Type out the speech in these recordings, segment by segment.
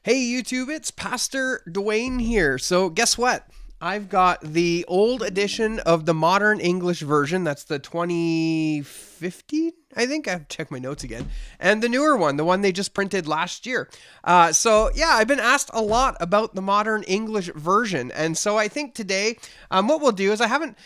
Hey YouTube, it's Pastor Dwayne here. So guess what? I've got the old edition of the Modern English version. That's the 2015, I think. I have to check my notes again. And the newer one, the one they just printed last year. So yeah, I've been asked a lot about the Modern English version. And so I think today, what we'll do is I haven't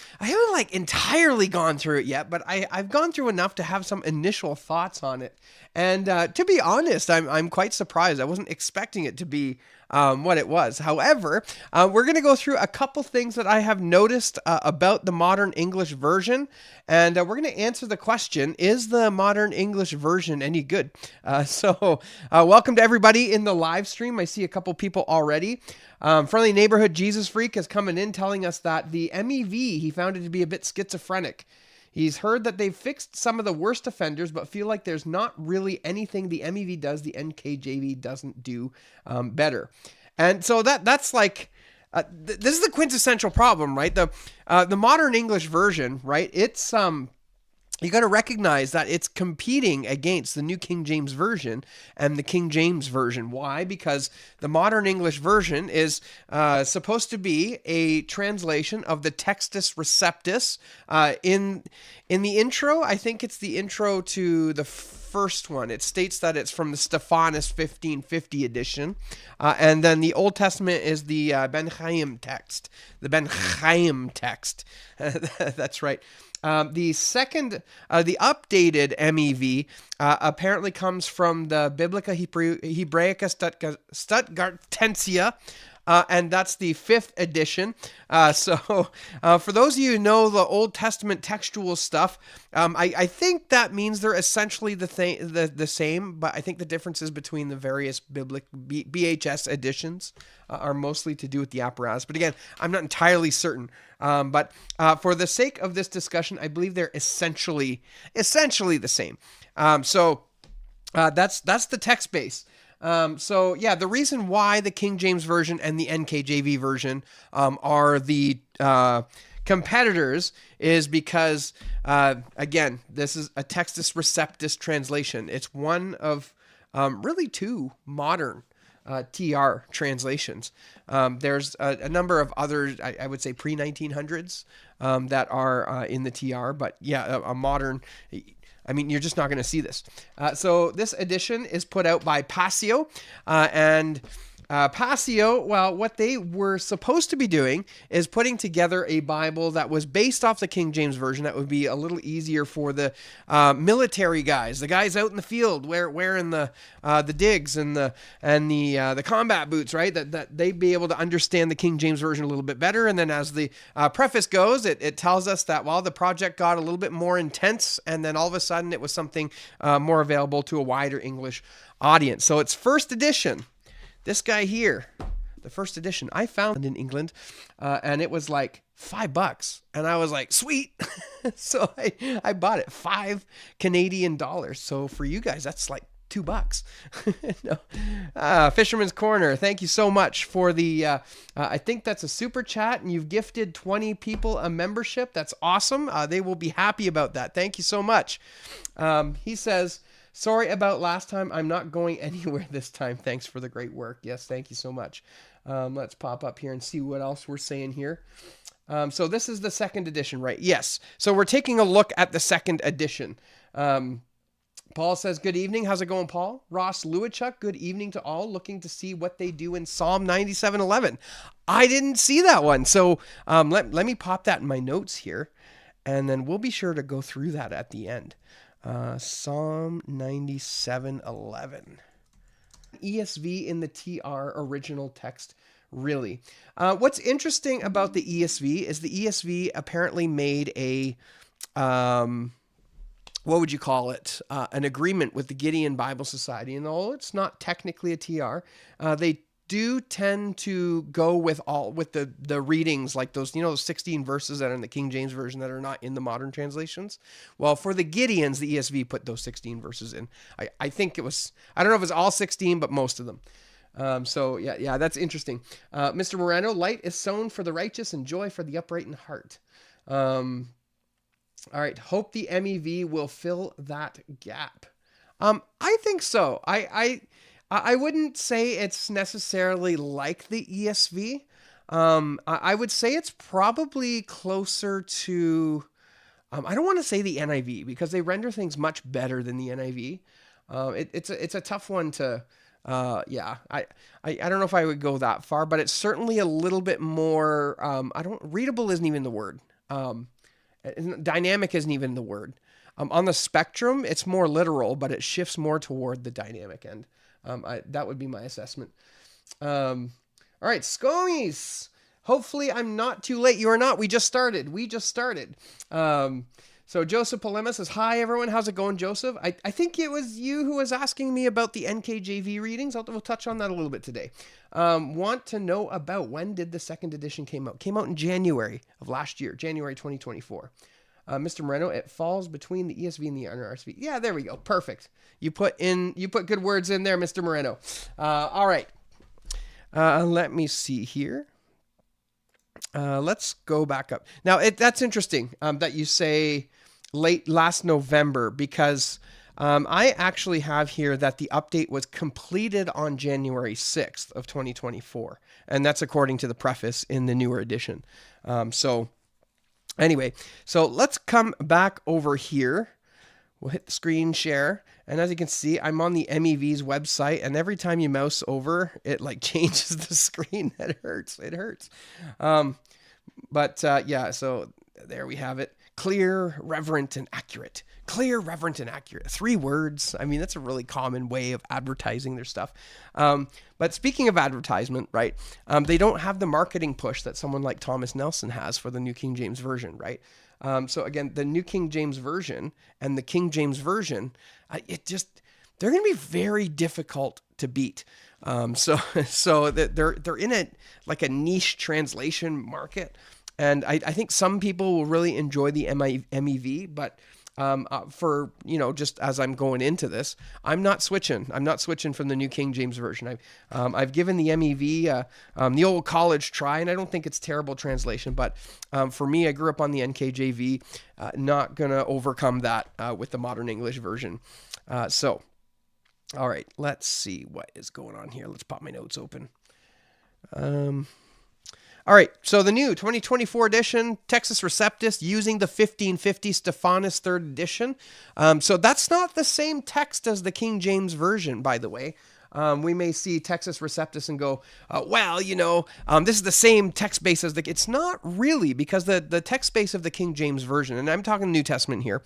like entirely gone through it yet, but I've gone through enough to have some initial thoughts on it. And to be honest, I'm quite surprised. I wasn't expecting it to be what it was. However, we're going to go through a couple things that I have noticed about the Modern English version, and we're going to answer the question, is the Modern English version any good? So welcome to everybody in the live stream. I see a couple people already. Friendly Neighborhood Jesus Freak is coming in telling us that the MEV, he found it to be a bit schizophrenic. He's heard that they've fixed some of the worst offenders, but feel like there's not really anything the MEV does the NKJV doesn't do better. And so that's like, this is the quintessential problem, right? The Modern English version, right? It's you got to recognize that it's competing against the New King James Version and the King James Version. Why? Because the Modern English Version is supposed to be a translation of the Textus Receptus. In the intro, I think it's the intro to the first one. It states that it's from the Stephanus 1550 edition. And then the Old Testament is the Ben Chaim text. The Ben Chaim text. That's right. The updated MEV apparently comes from the Biblica Hebraica Stuttgartensia, and that's the 5th edition. So for those of you who know the Old Testament textual stuff, I think that means they're essentially the same, but I think the differences between the various BHS editions are mostly to do with the apparatus. But again, I'm not entirely certain. But for the sake of this discussion, I believe they're essentially the same. So that's the text base. So yeah, the reason why the King James Version and the NKJV version are the competitors is because, again, this is a Textus Receptus translation. It's one of really two modern TR translations. There's a number of others, I would say pre-1900s, that are in the TR, but yeah, a modern, I mean, you're just not going to see this. So this edition is put out by Passio, and Passio, well, what they were supposed to be doing is putting together a Bible that was based off the King James Version that would be a little easier for the military guys, the guys out in the field wearing the digs and the combat boots, right? That they'd be able to understand the King James Version a little bit better. And then as the preface goes, it tells us that while the project got a little bit more intense, and then all of a sudden it was something more available to a wider English audience. So it's first edition. This guy here, the first edition, I found in England, and it was like $5, and I was like, sweet. So I bought it, $5 Canadian. So for you guys, that's like $2. No. Fisherman's Corner, thank you so much for the, I think that's a super chat, and you've gifted 20 people a membership. That's awesome. They will be happy about that. Thank you so much. He says, sorry about last time. I'm not going anywhere this time. Thanks for the great work. Yes, thank you so much. Let's pop up here and see what else we're saying here. So this is the 2nd edition, right? Yes. So we're taking a look at the 2nd edition. Paul says, good evening. How's it going, Paul? Ross Lewichuk, good evening to all. Looking to see what they do in Psalm 97:11. I didn't see that one. So let me pop that in my notes here, and then we'll be sure to go through that at the end. Psalm 97:11. ESV in the TR original text, really. What's interesting about the ESV is the ESV apparently made a, what would you call it? An agreement with the Gideon Bible Society. And although it's not technically a TR, they do tend to go with the readings, like those, those 16 verses that are in the King James Version that are not in the modern translations. Well, for the Gideons, the ESV put those 16 verses in. I think it was, I don't know if it was all 16, but most of them. So yeah, that's interesting. Mr. Moreno, light is sown for the righteous and joy for the upright in heart. All right. Hope the MEV will fill that gap. I think so. I wouldn't say it's necessarily like the ESV. I would say it's probably closer to. I don't want to say the NIV because they render things much better than the NIV. It's a tough one to. Yeah, I don't know if I would go that far, but it's certainly a little bit more. Readable isn't even the word. Dynamic isn't even the word. On the spectrum, it's more literal, but it shifts more toward the dynamic end. That would be my assessment. All right, Scomies. Hopefully I'm not too late. You are not. We just started. So Joseph Polema says, hi, everyone. How's it going, Joseph? I think it was you who was asking me about the NKJV readings. We'll touch on that a little bit today. Want to know about when did the second edition came out? Came out in January of last year, January 2024. Mr. Moreno, it falls between the ESV and the NRSV. Yeah, there we go. Perfect. You put good words in there, Mr. Moreno. All right. Let me see here. Let's go back up. Now, that's interesting that you say late last November, because I actually have here that the update was completed on January 6th of 2024. And that's according to the preface in the newer edition. Anyway, so let's come back over here. We'll hit the screen share. And as you can see, I'm on the MEV's website, and every time you mouse over, it like changes the screen. It hurts. Yeah, so there we have it. Clear, reverent, and accurate. Clear, reverent, and accurate. 3 words. I mean, that's a really common way of advertising their stuff. But speaking of advertisement, right, they don't have the marketing push that someone like Thomas Nelson has for the New King James Version, right? So again, the New King James Version and the King James Version, they're going to be very difficult to beat. So they're in a niche translation market. And I think some people will really enjoy the MEV, but for, just as I'm going into this, I'm not switching. I'm not switching from the New King James Version. I've given the MEV the old college try, and I don't think it's terrible translation, but for me, I grew up on the NKJV, not going to overcome that with the modern English version. All right, let's see what is going on here. Let's pop my notes open. All right, so the new 2024 edition, Textus Receptus, using the 1550 Stephanus 3rd edition. So that's not the same text as the King James Version, by the way. We may see Textus Receptus and go, this is the same text base as it's not really, because the text base of the King James Version, and I'm talking New Testament here,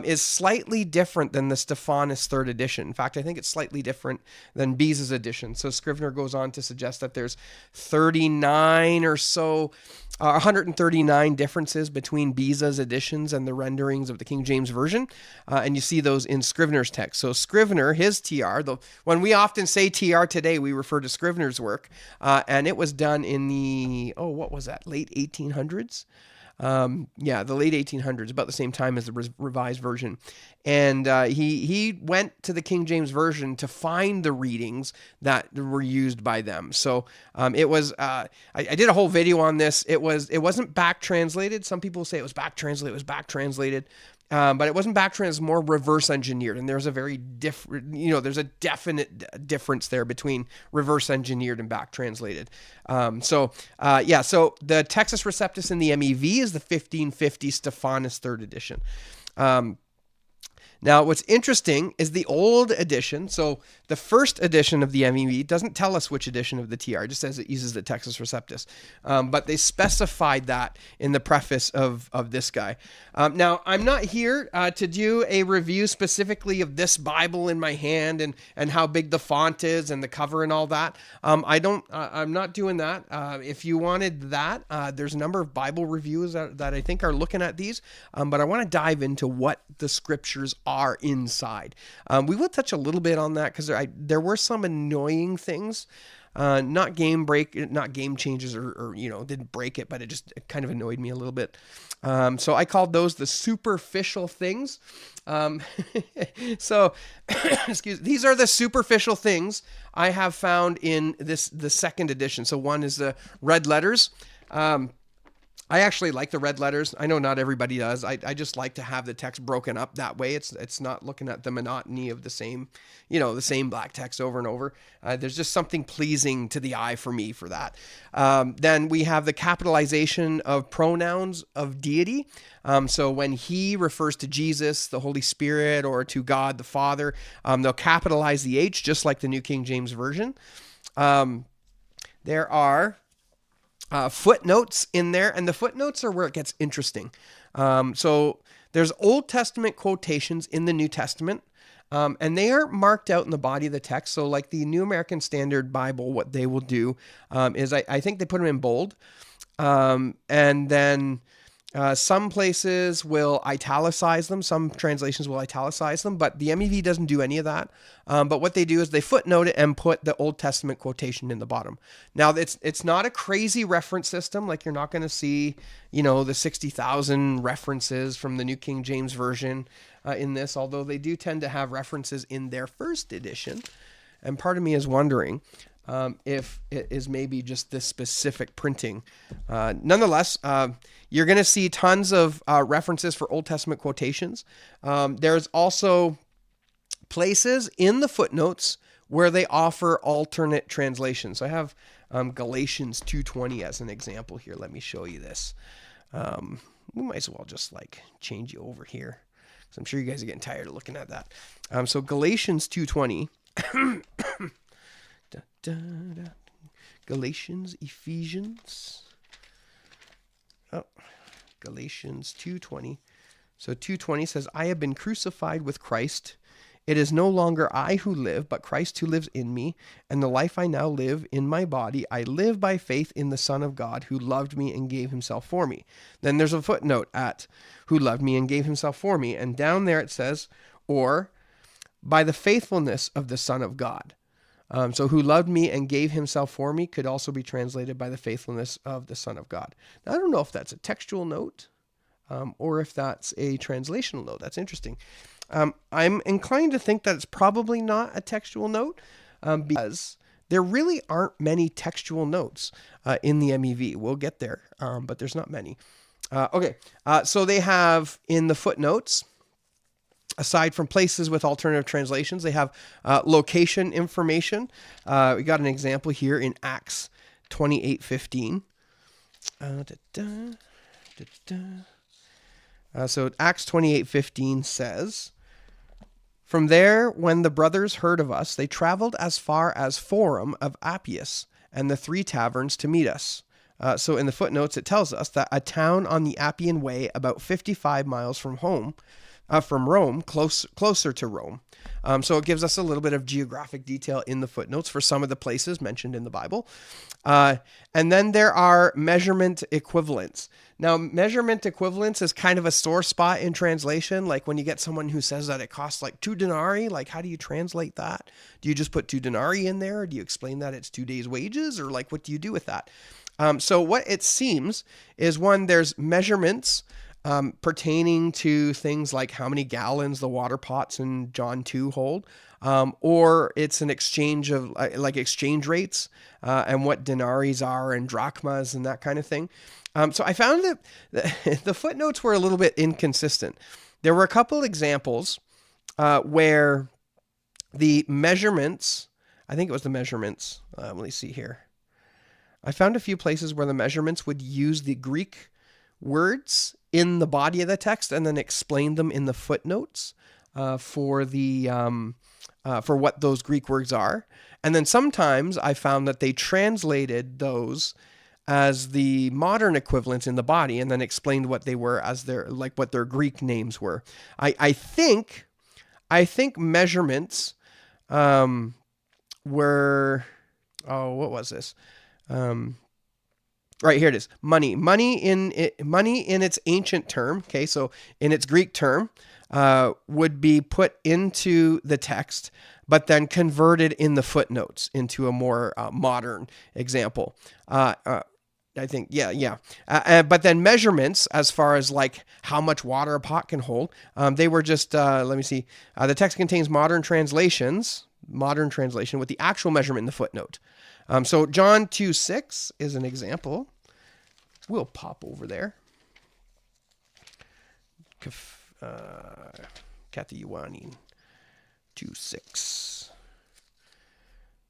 is slightly different than the Stephanus 3rd edition. In fact, I think it's slightly different than Beza's edition. So Scrivener goes on to suggest that there's 39 or so, 139 differences between Beza's editions and the renderings of the King James Version. And you see those in Scrivener's text. So Scrivener, his TR, when we often say TR today, we refer to Scrivener's work. And it was done in the, late 1800s? The late 1800s, about the same time as the Revised Version. And he went to the King James Version to find the readings that were used by them. So it was, I did a whole video on this. It wasn't back translated. Some people say it was back translated. It was back translated. But it wasn't back translated, it was more reverse engineered. And there's a very different, there's a definite difference there between reverse engineered and back translated. So the Textus Receptus in the MEV is the 1550 Stephanus 3rd edition. Now, what's interesting is the old edition. So the first edition of the MEV doesn't tell us which edition of the TR, it just says it uses the Textus Receptus. But they specified that in the preface of this guy. Now, I'm not here to do a review specifically of this Bible in my hand and how big the font is and the cover and all that. I'm not doing that. If you wanted that, there's a number of Bible reviews that I think are looking at these. But I want to dive into what the scriptures are inside. We will touch a little bit on that because there were some annoying things, not game changes or didn't break it, but it kind of annoyed me a little bit. So I called those the superficial things. So these are the superficial things I have found in the second edition. So one is the red letters. I actually like the red letters. I know not everybody does. I just like to have the text broken up that way. It's not looking at the monotony of the same, the same black text over and over. There's just something pleasing to the eye for me for that. Then we have the capitalization of pronouns of deity. So when he refers to Jesus, the Holy Spirit, or to God the Father, they'll capitalize the H, just like the New King James Version. There are footnotes in there, and the footnotes are where it gets interesting. So there's Old Testament quotations in the New Testament, and they are marked out in the body of the text. So like the New American Standard Bible, what they will do is I think they put them in bold, and then some places will italicize them. Some translations will italicize them, but the MEV doesn't do any of that. But what they do is they footnote it and put the Old Testament quotation in the bottom. Now, it's not a crazy reference system. Like, you're not going to see, the 60,000 references from the New King James Version in this, although they do tend to have references in their first edition. And part of me is wondering if it is maybe just this specific printing. Nonetheless, you're going to see tons of references for Old Testament quotations. There's also places in the footnotes where they offer alternate translations. So I have Galatians 2:20 as an example here. Let me show you this. We might as well just change you over here, because I'm sure you guys are getting tired of looking at that. So Galatians 2:20. Galatians, Ephesians. Galatians 2:20. So 2:20 says, I have been crucified with Christ. It is no longer I who live, but Christ who lives in me. And the life I now live in my body, I live by faith in the Son of God who loved me and gave himself for me. Then there's a footnote at who loved me and gave himself for me. And down there it says, or by the faithfulness of the Son of God. So who loved me and gave himself for me could also be translated by the faithfulness of the Son of God. Now, I don't know if that's a textual note or if that's a translational note. That's interesting. I'm inclined to think that it's probably not a textual note because there really aren't many textual notes in the MEV. We'll get there, but there's not many. Okay, so they have in the footnotes, aside from places with alternative translations, they have location information. We got an example here in Acts 28:15. So Acts 28:15 says, from there, when the brothers heard of us, they traveled as far as Forum of Appius and the Three Taverns to meet us. So in the footnotes, it tells us that a town on the Appian Way, about 55 miles from Rome, closer to Rome. So it gives us a little bit of geographic detail in the footnotes for some of the places mentioned in the Bible. And then there are measurement equivalents. Now, measurement equivalents is kind of a sore spot in translation. Like when you get someone who says that it costs 2 denarii, how do you translate that? Do you just put 2 denarii in there? Or do you explain that it's 2 days' wages? Or what do you do with that? So what it seems is, one, there's measurements pertaining to things like how many gallons the water pots in John 2 hold, or it's an exchange of exchange rates and what denaries are and drachmas and that kind of thing. So I found that the footnotes were a little bit inconsistent. There were a couple examples where the measurements, I think it was the measurements, let me see here. I found a few places where the measurements would use the Greek words in the body of the text and then explain them in the footnotes for what those Greek words are. And then sometimes I found that they translated those as the modern equivalents in the body and then explained what they were as what their Greek names were. I think measurements were, what was this? Right, here it is. Money in its ancient term. Okay, so in its Greek term, would be put into the text, but then converted in the footnotes into a more modern example. I think, yeah. But then measurements, as far as how much water a pot can hold, they were just, let me see. The text contains modern translation with the actual measurement in the footnote. So John 2:6 is an example. we'll pop over there. Katayuani 2:6.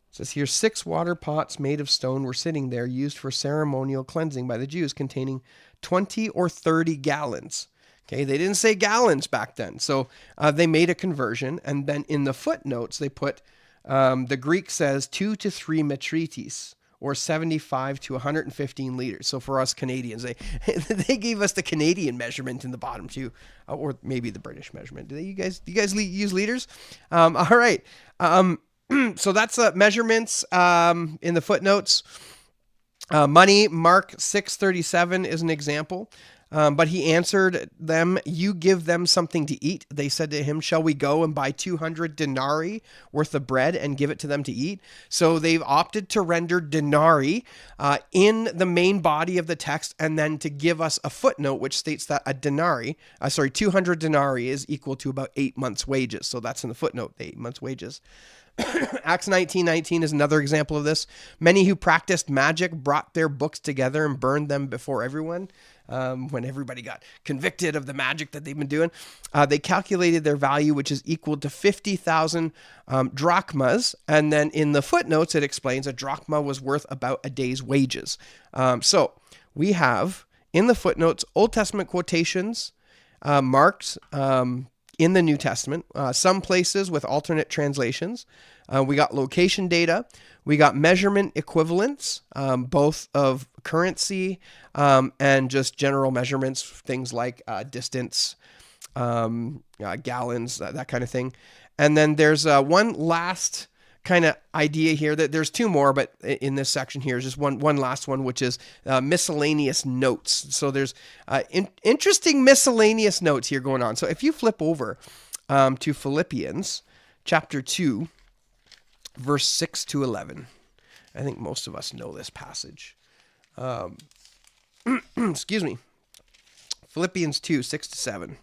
It says here, 6 water pots made of stone were sitting there, used for ceremonial cleansing by the Jews, containing 20 or 30 gallons. Okay, they didn't say gallons back then. So they made a conversion. And then in the footnotes, they put, the Greek says 2 to 3 metritis, or 75 to 115 liters. So for us Canadians, they gave us the Canadian measurement in the bottom too, or maybe the British measurement. Do you guys use liters? All right. So that's measurements in the footnotes. Money, Mark 6:37 is an example. But he answered them, "You give them something to eat." They said to him, "Shall we go and buy 200 denarii worth of bread and give it to them to eat?" So they've opted to render denarii in the main body of the text, and then to give us a footnote which states that 200 denarii is equal to about 8 months' wages. So that's in the footnote, the 8 months' wages. Acts 19:19 is another example of this. Many who practiced magic brought their books together and burned them before everyone. When everybody got convicted of the magic that they've been doing, they calculated their value, which is equal to 50,000 drachmas. And then in the footnotes, it explains a drachma was worth about a day's wages. So we have in the footnotes Old Testament quotations marked in the New Testament, some places with alternate translations. We got location data. We got measurement equivalents, both of currency and just general measurements, things like distance, gallons, that kind of thing. And then there's one last kind of idea here that there's 2 more, but in this section here is just one last one, which is miscellaneous notes. So there's interesting miscellaneous notes here going on. So if you flip over to Philippians chapter 2, verse 6 to 11, I think most of us know this passage. Excuse me. Philippians 2, 6 to 7.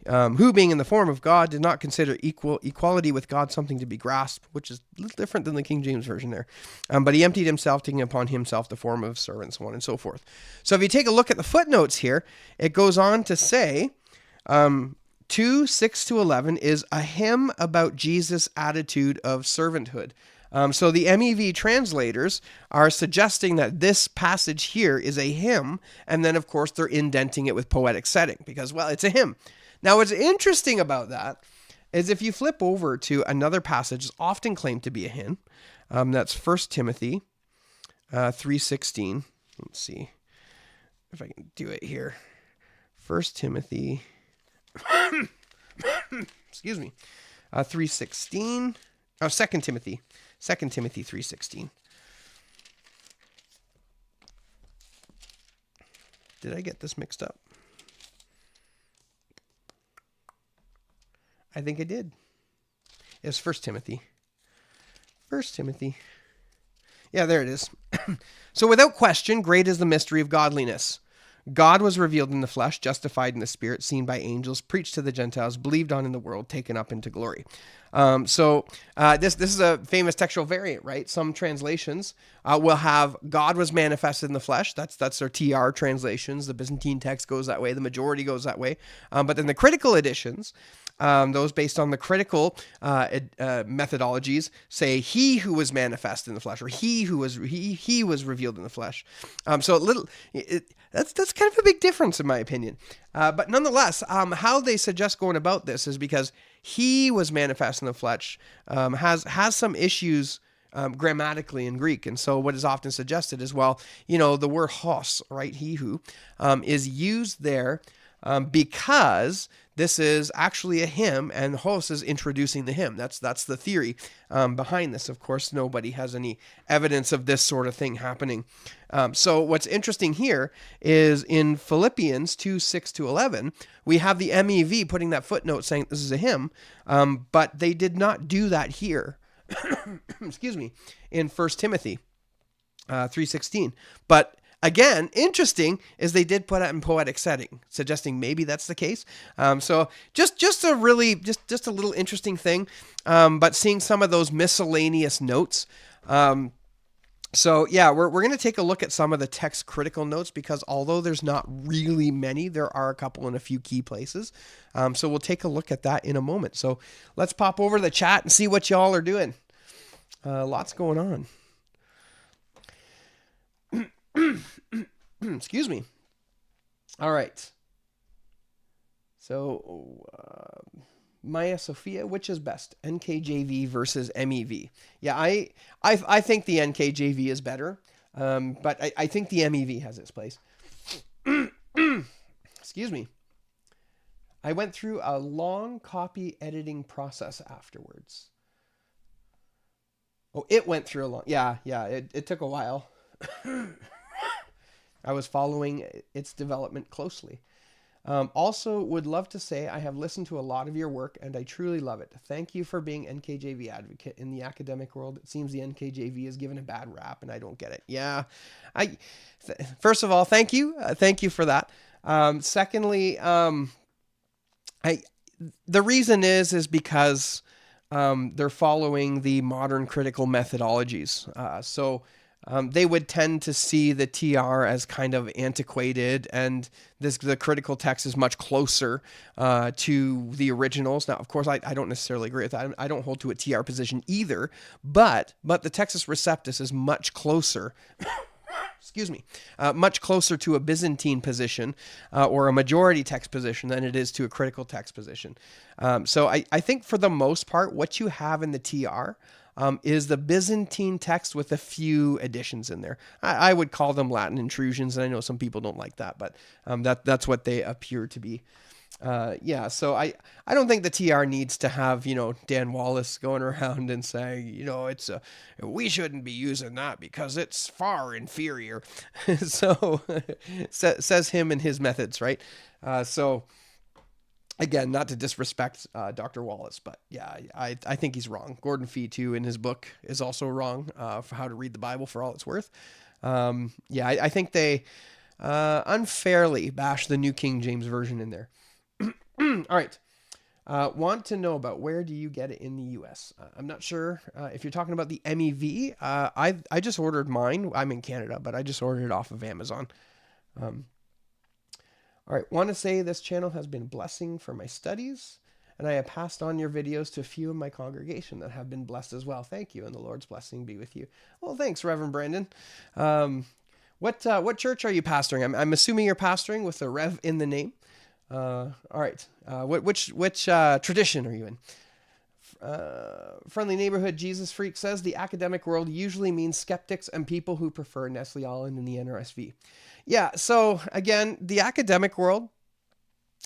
Who, being in the form of God, did not consider equality with God something to be grasped, which is a little different than the King James Version there. But he emptied himself, taking upon himself the form of servant, so on and so forth. So if you take a look at the footnotes here, it goes on to say, 2, 6 to 11 is a hymn about Jesus' attitude of servanthood. So the MEV translators are suggesting that this passage here is a hymn, and then, of course, they're indenting it with poetic setting because, well, it's a hymn. Now, what's interesting about that is if you flip over to another passage that's often claimed to be a hymn, that's 1 Timothy 3:16. Let's see if I can do it here. 1 Timothy, excuse me, 3:16. Oh, 2 Timothy 3:16. Did I get this mixed up? I think I did. It's 1 Timothy. 1 Timothy. Yeah, there it is. So without question, great is the mystery of godliness. God was revealed in the flesh, justified in the spirit, seen by angels, preached to the Gentiles, believed on in the world, taken up into glory. This is a famous textual variant, right? Some translations will have God was manifested in the flesh. That's their TR translations. The Byzantine text goes that way. The majority goes that way. But then the critical editions, those based on the critical methodologies, say he who was manifest in the flesh, or he was revealed in the flesh. That's kind of a big difference in my opinion. But nonetheless, how they suggest going about this is because he was manifest in the flesh has some issues grammatically in Greek. And so what is often suggested is, well, the word hos, right, he who, is used there because this is actually a hymn, and hos is introducing the hymn. That's the theory behind this. Of course, nobody has any evidence of this sort of thing happening. So what's interesting here is in Philippians 2, 6 to 11, we have the MEV putting that footnote saying this is a hymn, but they did not do that here. Excuse me, in 1 Timothy 3:16. But again, interesting is they did put it in poetic setting, suggesting maybe that's the case. So just a little interesting thing. But seeing some of those miscellaneous notes, So yeah, we're going to take a look at some of the text critical notes because although there's not really many, there are a couple in a few key places. So we'll take a look at that in a moment. So let's pop over to the chat and see what y'all are doing. Lots going on. Excuse me. All right. So Maya Sophia, which is best, NKJV versus MEV? Yeah, I think the NKJV is better, but I think the MEV has its place. Excuse me. I went through a long copy editing process afterwards. Oh, it went through a long... Yeah, it took a while. I was following its development closely. Also, would love to say I have listened to a lot of your work and I truly love it. Thank you for being NKJV advocate in the academic world. It seems the NKJV is given a bad rap and I don't get it. Yeah, first of all, thank you. Thank you for that. Secondly, the reason is because they're following the modern critical methodologies. So they would tend to see the TR as kind of antiquated, and the critical text is much closer to the originals. Now, of course, I don't necessarily agree with that. I don't hold to a TR position either, but the Textus Receptus is much closer. Excuse me, much closer to a Byzantine position or a majority text position than it is to a critical text position. So I think for the most part, what you have in the TR is the Byzantine text with a few additions in there. I would call them Latin intrusions, and I know some people don't like that, but that's what they appear to be. So I don't think the TR needs to have, Dan Wallace going around and saying, we shouldn't be using that because it's far inferior. So says him and his methods, right? So again, not to disrespect Dr. Wallace, but yeah, I think he's wrong. Gordon Fee, too, in his book is also wrong for how to read the Bible for all it's worth. I think they unfairly bash the New King James Version in there. All right. Want to know about where do you get it in the U.S.? I'm not sure if you're talking about the MEV. I just ordered mine. I'm in Canada, but I just ordered it off of Amazon. All right. Want to say this channel has been a blessing for my studies, and I have passed on your videos to a few in my congregation that have been blessed as well. Thank you, and the Lord's blessing be with you. Well, thanks, Reverend Brandon. What church are you pastoring? I'm assuming you're pastoring with a Rev in the name. All right. Which tradition are you in? Friendly Neighborhood Jesus Freak says the academic world usually means skeptics and people who prefer Nestle Aland in the NRSV. Yeah. So again, the academic world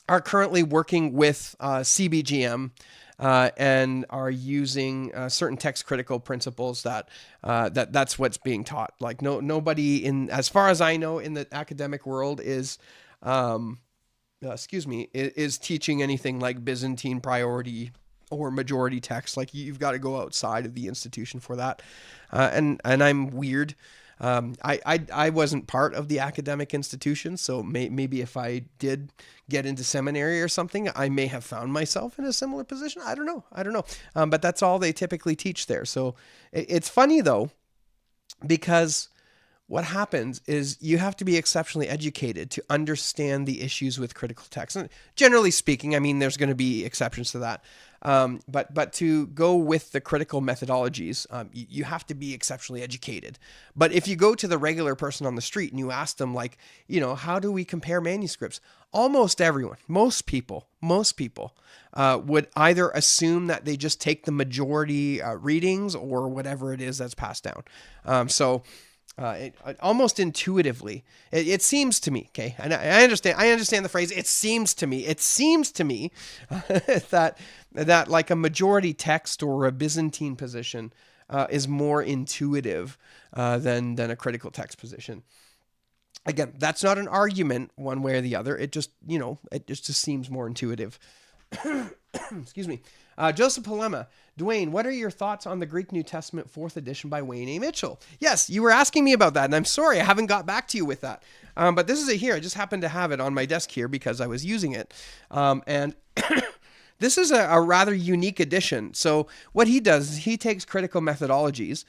are currently working with CBGM and are using certain text critical principles that's what's being taught. Like nobody as far as I know, in the academic world is teaching anything like Byzantine priority or majority text. Like you've got to go outside of the institution for that. And I'm weird. I wasn't part of the academic institution, so maybe if I did get into seminary or something, I may have found myself in a similar position. I don't know. But that's all they typically teach there. So it's funny though, because what happens is you have to be exceptionally educated to understand the issues with critical text. And generally speaking, I mean, there's going to be exceptions to that. But to go with the critical methodologies, you have to be exceptionally educated. But if you go to the regular person on the street and you ask them, like, how do we compare manuscripts? Almost everyone, most people would either assume that they just take the majority readings or whatever it is that's passed down. Almost intuitively, it seems to me, okay, and I understand the phrase, it seems to me that like a majority text or a Byzantine position is more intuitive than a critical text position. Again, that's not an argument one way or the other. It just seems more intuitive. Excuse me. Joseph Polema, Dwayne, what are your thoughts on the Greek New Testament 4th edition by Wayne A. Mitchell? Yes, you were asking me about that, and I'm sorry I haven't got back to you with that. But this is it here. I just happened to have it on my desk here because I was using it. And this is a rather unique edition. So what he does is he takes critical methodologies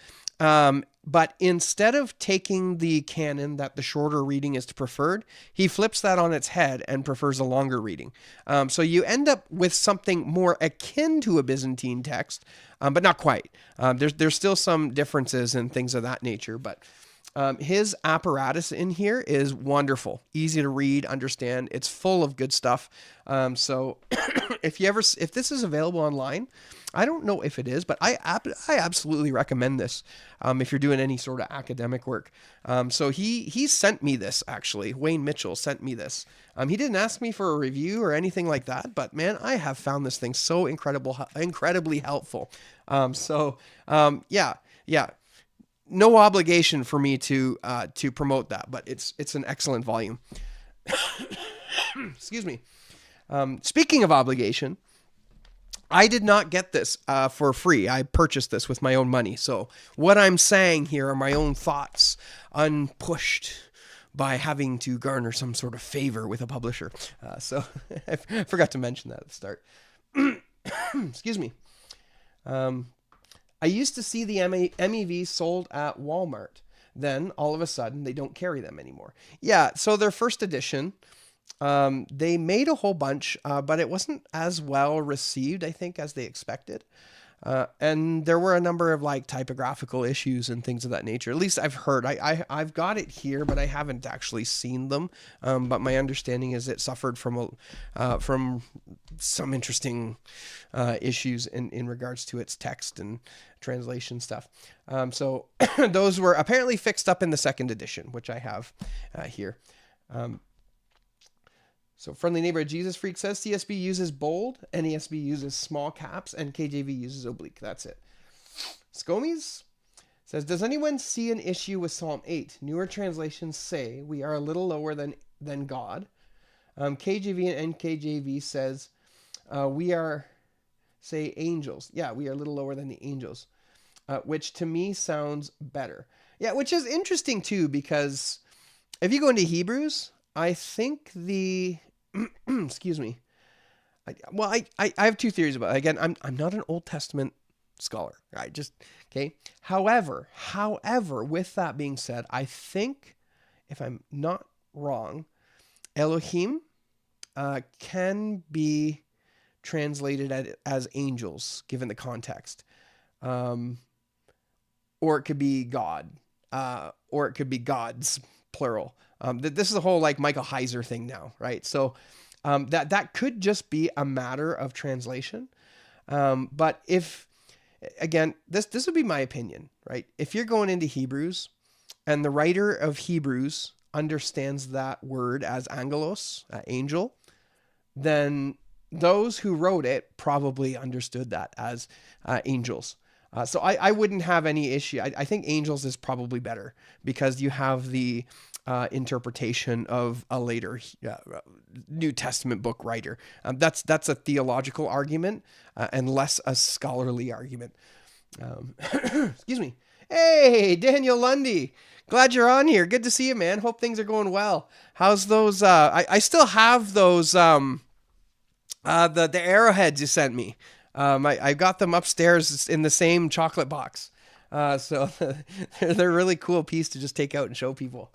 But instead of taking the canon that the shorter reading is preferred, he flips that on its head and prefers a longer reading. So you end up with something more akin to a Byzantine text, but not quite. There's still some differences and things of that nature, but his apparatus in here is wonderful, easy to read, understand. It's full of good stuff. So if this is available online, I don't know if it is, but I absolutely recommend this if you're doing any sort of academic work. So he sent me this, actually. Wayne Mitchell sent me this. He didn't ask me for a review or anything like that, but man, I have found this thing so incredibly helpful. Yeah. No obligation for me to promote that, but it's an excellent volume. Excuse me. Speaking of obligation, I did not get this for free. I purchased this with my own money. So what I'm saying here are my own thoughts, unpushed by having to garner some sort of favor with a publisher. So I forgot to mention that at the start. Excuse me. I used to see the MEV sold at Walmart. Then all of a sudden they don't carry them anymore. Yeah, so their first edition, they made a whole bunch, but it wasn't as well received, I think, as they expected. And there were a number of like typographical issues and things of that nature. At least I've heard. I've got it here, but I haven't actually seen them. But my understanding is it suffered from some interesting issues in regards to its text and translation stuff. So those were apparently fixed up in the second edition, which I have here. So Friendly Neighborhood Jesus Freak says CSB uses bold, NASB uses small caps, and KJV uses oblique. That's it. Scomies says, does anyone see an issue with Psalm 8? Newer translations say we are a little lower than God. KJV and NKJV says we are, say, angels. Yeah, we are a little lower than the angels, which to me sounds better. Yeah, which is interesting too, because if you go into Hebrews, I think excuse me. I have two theories about it. Again, I'm not an Old Testament scholar, right? Okay. However, with that being said, I think, if I'm not wrong, Elohim can be translated as angels, given the context. Or it could be God, or it could be gods, plural. This is a whole like Michael Heiser thing now, right? So that could just be a matter of translation. But if, again, this would be my opinion, right? If you're going into Hebrews and the writer of Hebrews understands that word as angelos, angel, then those who wrote it probably understood that as angels. So I wouldn't have any issue. I think angels is probably better because you have the interpretation of a later New Testament book writer. That's a theological argument and less a scholarly argument. Excuse me. Hey, Daniel Lundy. Glad you're on here. Good to see you, man. Hope things are going well. How's those? I still have those, the arrowheads you sent me. I got them upstairs in the same chocolate box. So they're a really cool piece to just take out and show people.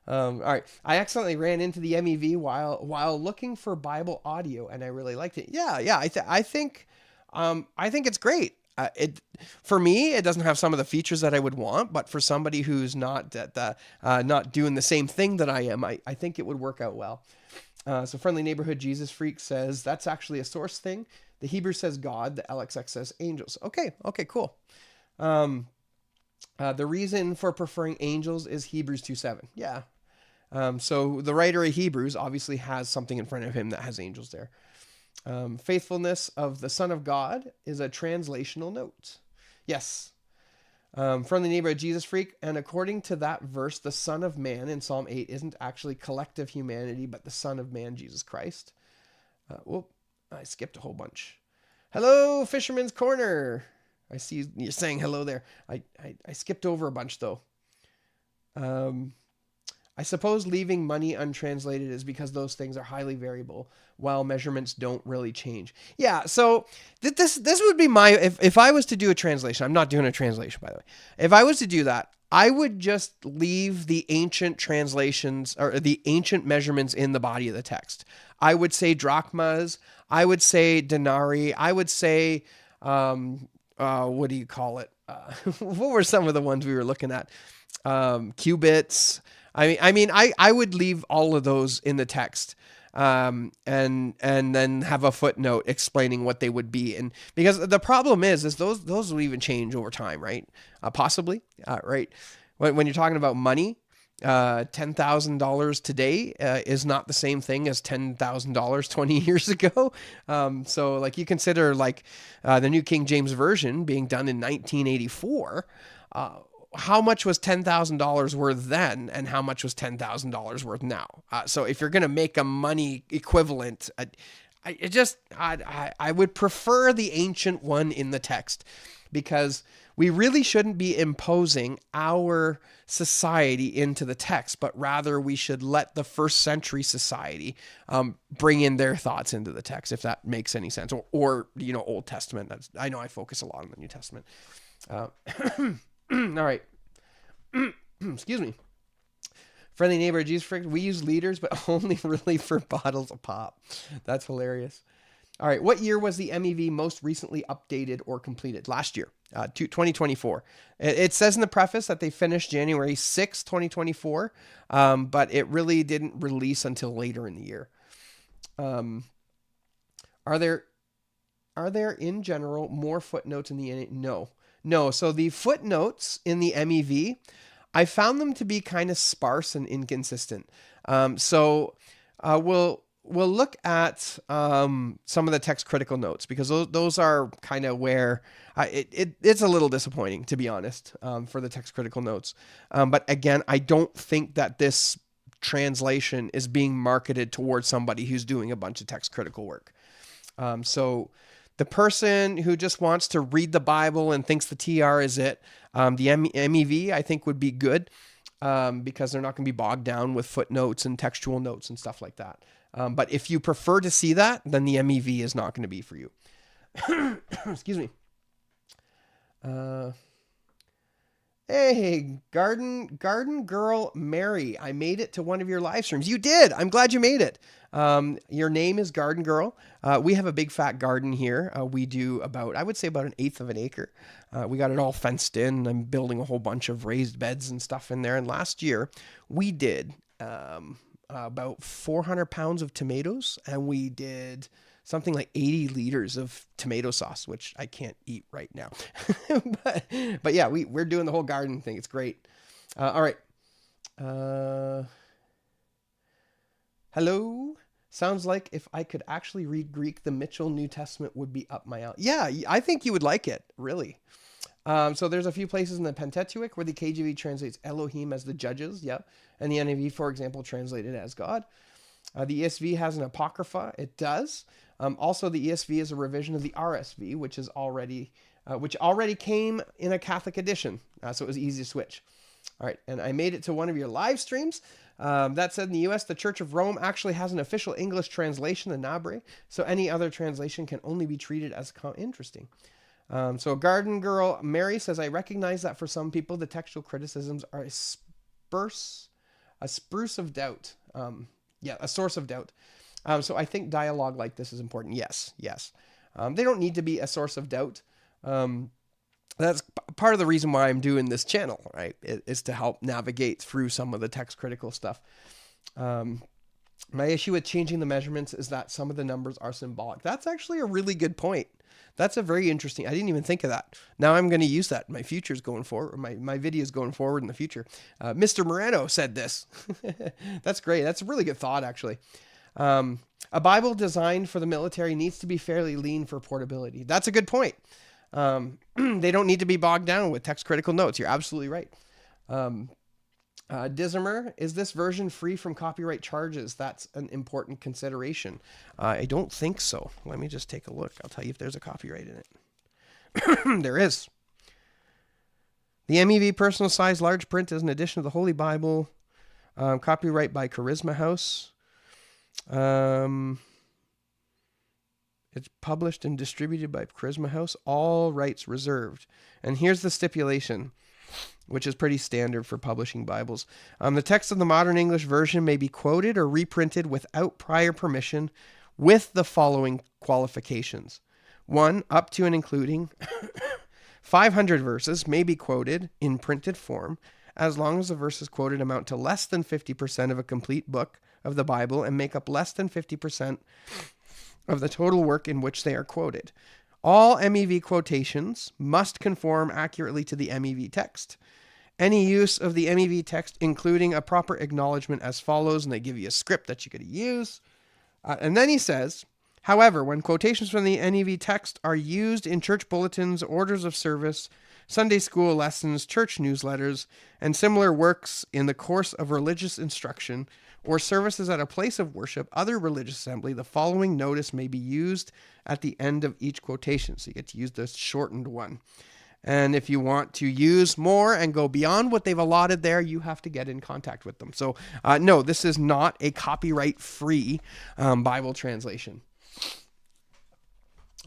All right. I accidentally ran into the MEV while looking for Bible audio, and I really liked it. Yeah. I think it's great. For me, it doesn't have some of the features that I would want, but for somebody who's not not doing the same thing that I am, I think it would work out well. So Friendly Neighborhood Jesus Freak says that's actually a source thing. The Hebrew says God, the LXX says angels. Okay, cool. The reason for preferring angels is Hebrews 2:7. Yeah. So the writer of Hebrews obviously has something in front of him that has angels there. Faithfulness of the Son of God is a translational note. Yes. From the neighborhood Jesus Freak, and according to that verse, the Son of Man in Psalm 8 isn't actually collective humanity, but the Son of Man, Jesus Christ. I skipped a whole bunch. Hello, Fisherman's Corner. I see you're saying hello there. I skipped over a bunch though. I suppose leaving money untranslated is because those things are highly variable, while measurements don't really change. Yeah, so this would be my if I was to do a translation. I'm not doing a translation, by the way. If I was to do that, I would just leave the ancient translations or the ancient measurements in the body of the text. I would say drachmas. I would say denarii. I would say what do you call it? What were some of the ones we were looking at? Cubits. I would leave all of those in the text, and then have a footnote explaining what they would be. And because the problem is those will even change over time, right? Possibly, right? When you're talking about money, $10,000 today is not the same thing as $10,000 20 years ago. So like you consider like the New King James Version being done in 1984. How much was $10,000 worth then, and how much was $10,000 worth now? So if you're going to make a money equivalent, I would prefer the ancient one in the text, because we really shouldn't be imposing our society into the text, but rather we should let the first century society bring in their thoughts into the text, if that makes any sense. Or Old Testament. I know I focus a lot on the New Testament. All right. Excuse me. Friendly neighbor, Jesus freak. We use liters, but only really for bottles of pop. That's hilarious. All right. What year was the MEV most recently updated or completed? Last year, 2024. It says in the preface that they finished January 6, 2024, but it really didn't release until later in the year. Are there in general more footnotes in the No. So the footnotes in the MEV, I found them to be kind of sparse and inconsistent. So we'll look at some of the text critical notes, because those are kind of where it's a little disappointing, to be honest, for the text critical notes. But again, I don't think that this translation is being marketed towards somebody who's doing a bunch of text critical work. So the person who just wants to read the Bible and thinks the TR is it, the MEV, I think, would be good, because they're not going to be bogged down with footnotes and textual notes and stuff like that. But if you prefer to see that, then the MEV is not going to be for you. Excuse me. Hey, garden girl Mary, I made it to one of your live streams. You did. I'm glad you made it. Your name is Garden Girl. We have a big fat garden here. We do I would say about 1/8 of an acre. We got it all fenced in. I'm building a whole bunch of raised beds and stuff in there. And last year we did about 400 pounds of tomatoes, and we did something like 80 liters of tomato sauce, which I can't eat right now. but yeah, we're doing the whole garden thing. It's great. All right. Hello. Sounds like if I could actually read Greek, the Mitchell New Testament would be up my alley. Yeah, I think you would like it, really. So there's a few places in the Pentateuch where the KJV translates Elohim as the judges. Yeah. And the NIV, for example, translated as God. The ESV has an apocrypha. It does. Also, the ESV is a revision of the RSV, which already came in a Catholic edition. So it was easy to switch. All right. And I made it to one of your live streams. That said, in the U.S., the Church of Rome actually has an official English translation, the Nabre. So any other translation can only be treated as interesting. So Garden Girl Mary says, I recognize that for some people, the textual criticisms are a spruce of doubt. A source of doubt. So I think dialogue like this is important. Yes. They don't need to be a source of doubt. That's part of the reason why I'm doing this channel, right? Is to help navigate through some of the text critical stuff. My issue with changing the measurements is that some of the numbers are symbolic. That's actually a really good point. That's a very interesting. I didn't even think of that. Now I'm going to use that in my futures going forward, my videos going forward in the future. Mr. Moreno said this. That's great. That's a really good thought, actually. A Bible designed for the military needs to be fairly lean for portability. That's a good point. They don't need to be bogged down with text critical notes. You're absolutely right. Dismer, is this version free from copyright charges? That's an important consideration. I don't think so. Let me just take a look. I'll tell you if there's a copyright in it. There is. The MEV personal size large print is an edition of the Holy Bible. Copyright by Charisma House. It's published and distributed by Charisma House. All rights reserved. And here's the stipulation, which is pretty standard for publishing Bibles. The text of the Modern English Version may be quoted or reprinted without prior permission with the following qualifications. 1, up to and including 500 verses may be quoted in printed form as long as the verses quoted amount to less than 50% of a complete book of the Bible and make up less than 50% of the total work in which they are quoted. All MEV quotations must conform accurately to the MEV text. Any use of the MEV text, including a proper acknowledgement as follows, and they give you a script that you could use. And then he says, however, when quotations from the NEV text are used in church bulletins, orders of service, Sunday school lessons, church newsletters, and similar works in the course of religious instruction or services at a place of worship, other religious assembly, the following notice may be used at the end of each quotation. So you get to use the shortened one. And if you want to use more and go beyond what they've allotted there, you have to get in contact with them. So no, this is not a copyright-free Bible translation.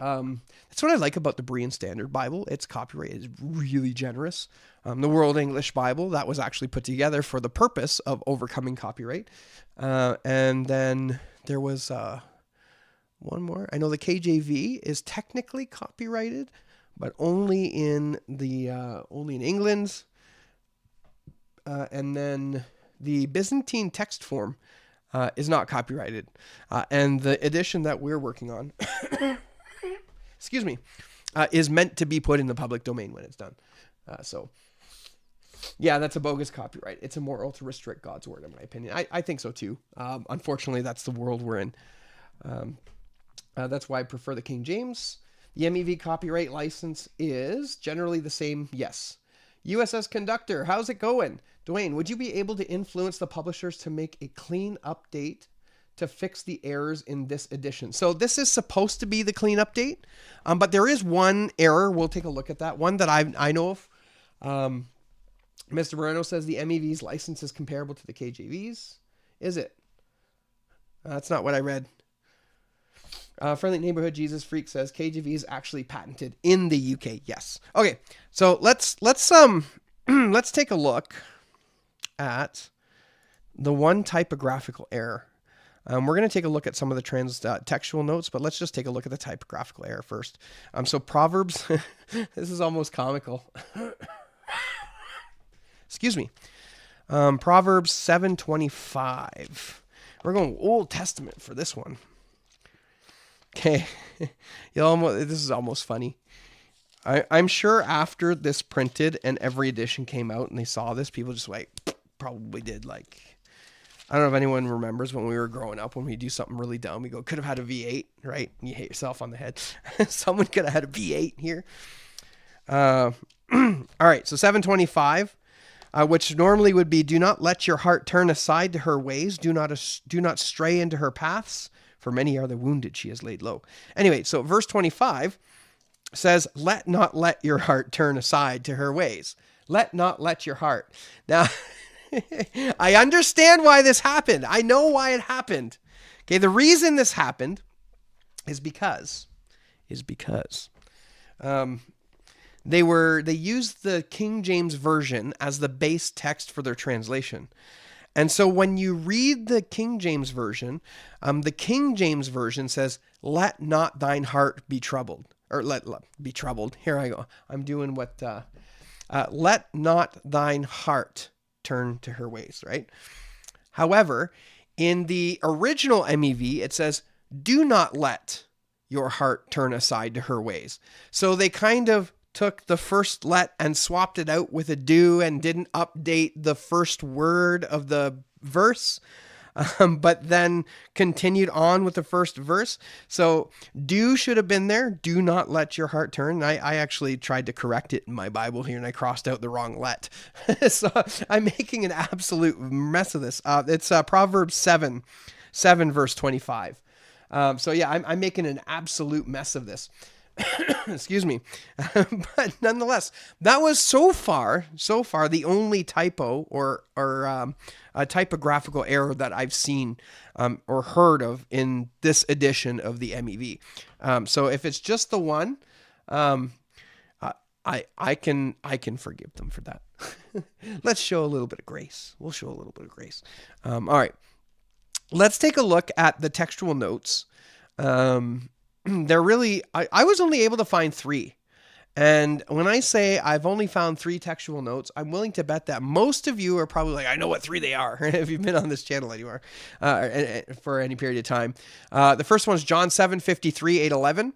That's what I like about the Berean Standard Bible. Its copyright is really generous. The World English Bible, that was actually put together for the purpose of overcoming copyright. And then there was one more. I know the KJV is technically copyrighted, but only in England. And then the Byzantine text form is not copyrighted. And the edition that we're working on excuse me, is meant to be put in the public domain when it's done. So, yeah, that's a bogus copyright. It's immoral to restrict God's word, in my opinion. I think so, too. Unfortunately, that's the world we're in. That's why I prefer the King James. The MEV copyright license is generally the same, yes. USS Conductor, how's it going? Dwayne, would you be able to influence the publishers to make a clean update to fix the errors in this edition? So this is supposed to be the clean update, but there is one error. We'll take a look at that. One that I know of. Mr. Moreno says the MEV's license is comparable to the KJV's. Is it? That's not what I read. Friendly Neighborhood Jesus Freak says KJV is actually patented in the UK. Yes. Okay. So let's take a look at the one typographical error. We're going to take a look at some of the textual notes, but let's just take a look at the typographical error first. So Proverbs, this is almost comical. Excuse me. Proverbs 7:25. We're going Old Testament for this one. Okay. This is almost funny. I'm sure after this printed and every edition came out and they saw this, people just probably did I don't know if anyone remembers when we were growing up, when we do something really dumb, we go, could have had a V8, right? And you hit yourself on the head. Someone could have had a V8 here. All right, so 7:25, which normally would be, do not let your heart turn aside to her ways. Do not stray into her paths, for many are the wounded she has laid low. Anyway, so verse 25 says, let not let your heart turn aside to her ways. Let not let your heart. Now, I understand why this happened. I know why it happened. Okay, the reason this happened is because they used the King James Version as the base text for their translation. And so when you read the King James Version says, let not thine heart be troubled. Or let be troubled. Here I go. I'm doing what, let not thine heart turn to her ways, right? However, in the original MEV, it says, do not let your heart turn aside to her ways. So they kind of took the first let and swapped it out with a do and didn't update the first word of the verse, but then continued on with the first verse. So do should have been there. Do not let your heart turn. I actually tried to correct it in my Bible here and I crossed out the wrong let. So I'm making an absolute mess of this. It's Proverbs 7 verse 25. So yeah, I'm making an absolute mess of this. Excuse me. But nonetheless, that was so far the only typo or a typographical error that I've seen or heard of in this edition of the MEV. So if it's just the one, I can forgive them for that. Let's show a little bit of grace. We'll show a little bit of grace. All right. Let's take a look at the textual notes. They're really, I was only able to find 3. And when I say I've only found 3 textual notes, I'm willing to bet that most of you are probably like, I know what 3 they are, if you've been on this channel anywhere for any period of time. The first one is John 7:53, 8-11.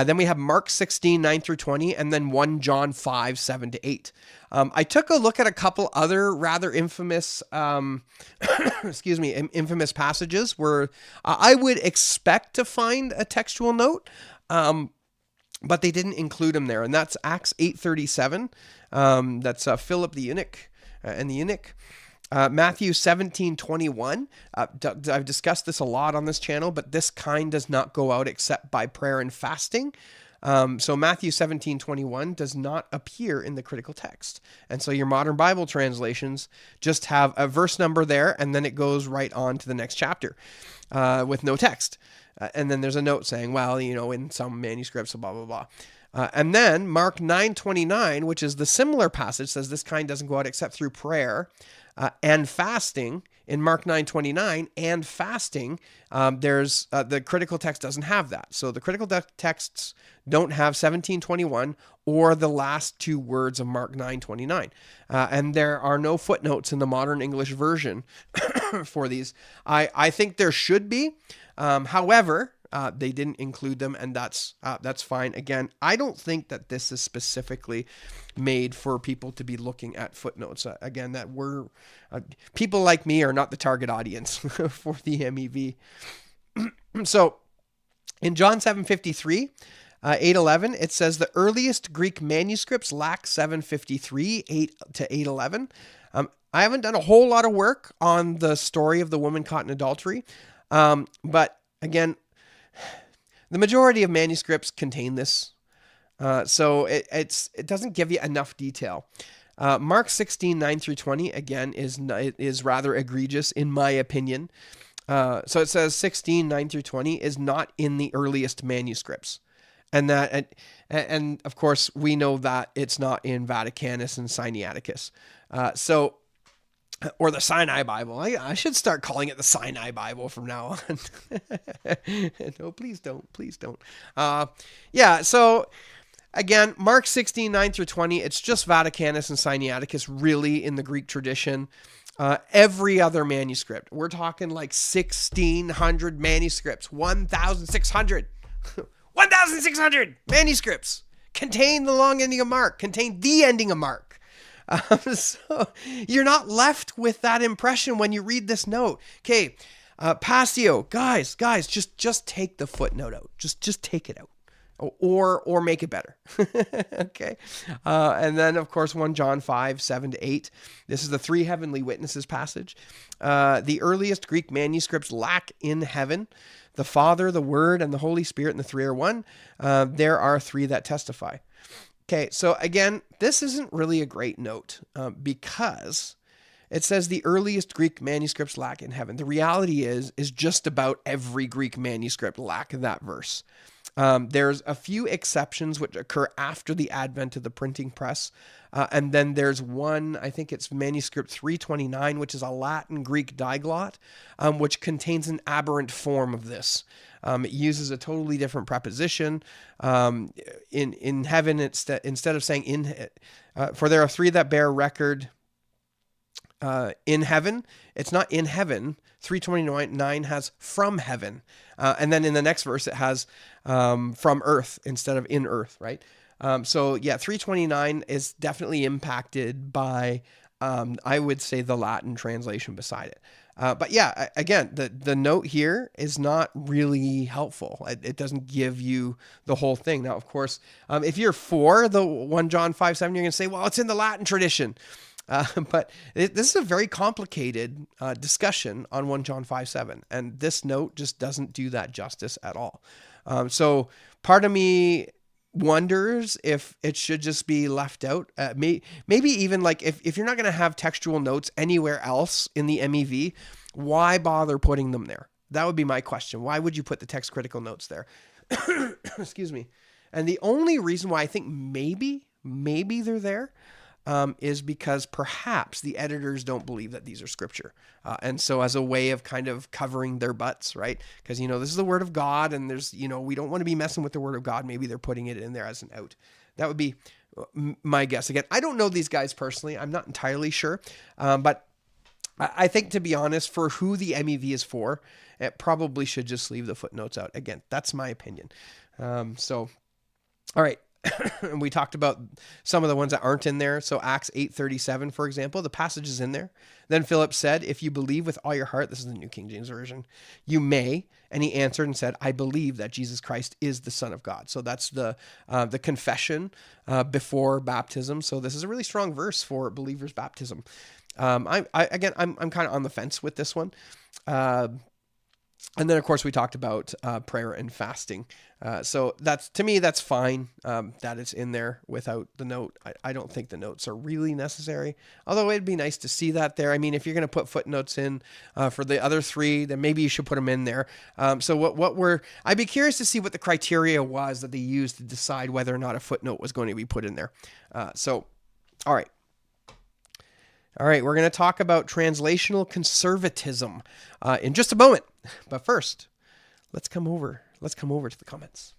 Then we have Mark 16, 9-20, and then 1 John 5, 7-8. I took a look at a couple other rather infamous, infamous passages where I would expect to find a textual note, but they didn't include them there. And that's Acts 8:37. That's Philip the eunuch and the eunuch. Matthew 17:21. I've discussed this a lot on this channel, but this kind does not go out except by prayer and fasting. So Matthew 17:21 does not appear in the critical text. And so your modern Bible translations just have a verse number there, and then it goes right on to the next chapter with no text. And then there's a note saying, well, in some manuscripts, blah, blah, blah. And then Mark 9:29, which is the similar passage, says this kind doesn't go out except through prayer and fasting. In Mark 9:29 and fasting, there's the critical text doesn't have that. So the critical texts don't have 17:21 or the last 2 words of Mark 9:29. And there are no footnotes in the modern English version for these. I think there should be. However, they didn't include them, and that's fine. Again, I don't think that this is specifically made for people to be looking at footnotes. Again, that we're people like me are not the target audience for the MEV. So, in John 7:53, 8-11, it says the earliest Greek manuscripts lack 7:53, 8 to 8-11. I haven't done a whole lot of work on the story of the woman caught in adultery. But again, the majority of manuscripts contain this, so it doesn't give you enough detail. Mark 16, 9-20, again, is rather egregious in my opinion. So it says 16, 9-20 is not in the earliest manuscripts. And of course, we know that it's not in Vaticanus and Sinaiticus. Or the Sinai Bible. I should start calling it the Sinai Bible from now on. No, please don't. Please don't. So again, Mark 16, 9-20, it's just Vaticanus and Sinaiticus really in the Greek tradition. Every other manuscript, we're talking like 1,600 manuscripts, 1,600. 1,600 manuscripts contain the long ending of Mark, contain the ending of Mark. So you're not left with that impression when you read this note. Okay, Passio, guys, just take the footnote out. Just take it out, or make it better. Okay, and then of course 1 John 5, 7-8. This is the 3 heavenly witnesses passage. The earliest Greek manuscripts lack in heaven the Father, the Word, and the Holy Spirit, and the 3 are one. There are 3 that testify. Okay, so again, this isn't really a great note because it says the earliest Greek manuscripts lack in heaven. The reality is just about every Greek manuscript lack that verse. There's a few exceptions which occur after the advent of the printing press. And then there's one, I think it's manuscript 329, which is a Latin Greek diglot, which contains an aberrant form of this. It uses a totally different preposition. In heaven, instead of saying for there are 3 that bear record in heaven, it's not in heaven. 329 has from heaven. And then in the next verse, it has from earth instead of in earth, right? 329 is definitely impacted by, I would say, the Latin translation beside it. But yeah, again, the note here is not really helpful. It doesn't give you the whole thing. Now, of course, if you're for the 1 John 5, 7, you're going to say, well, it's in the Latin tradition. But this is a very complicated discussion on 1 John 5, 7. And this note just doesn't do that justice at all. So part of me wonders if it should just be left out. Maybe even like if you're not going to have textual notes anywhere else in the MEV, why bother putting them there? That would be my question. Why would you put the text critical notes there? Excuse me. And the only reason why I think maybe they're there is because perhaps the editors don't believe that these are scripture. And so as a way of kind of covering their butts, right? Because, this is the word of God, and there's, we don't want to be messing with the word of God. Maybe they're putting it in there as an out. That would be my guess. Again, I don't know these guys personally. I'm not entirely sure. But I think, to be honest, for who the MEV is for, it probably should just leave the footnotes out. Again, that's my opinion. All right. And we talked about some of the ones that aren't in there. So Acts 8:37, for example, the passage is in there. Then Philip said, if you believe with all your heart, this is the New King James Version, you may. And he answered and said, I believe that Jesus Christ is the Son of God. So that's the confession before baptism. So this is a really strong verse for believers' baptism. I'm kind of on the fence with this one. And then, of course, we talked about prayer and fasting. So to me, that's fine that it's in there without the note. I don't think the notes are really necessary, although it'd be nice to see that there. I mean, if you're going to put footnotes in for the other three, then maybe you should put them in there. I'd be curious to see what the criteria was that they used to decide whether or not a footnote was going to be put in there. All right. All right, we're going to talk about translational conservatism in just a moment. But first, let's come over to the comments.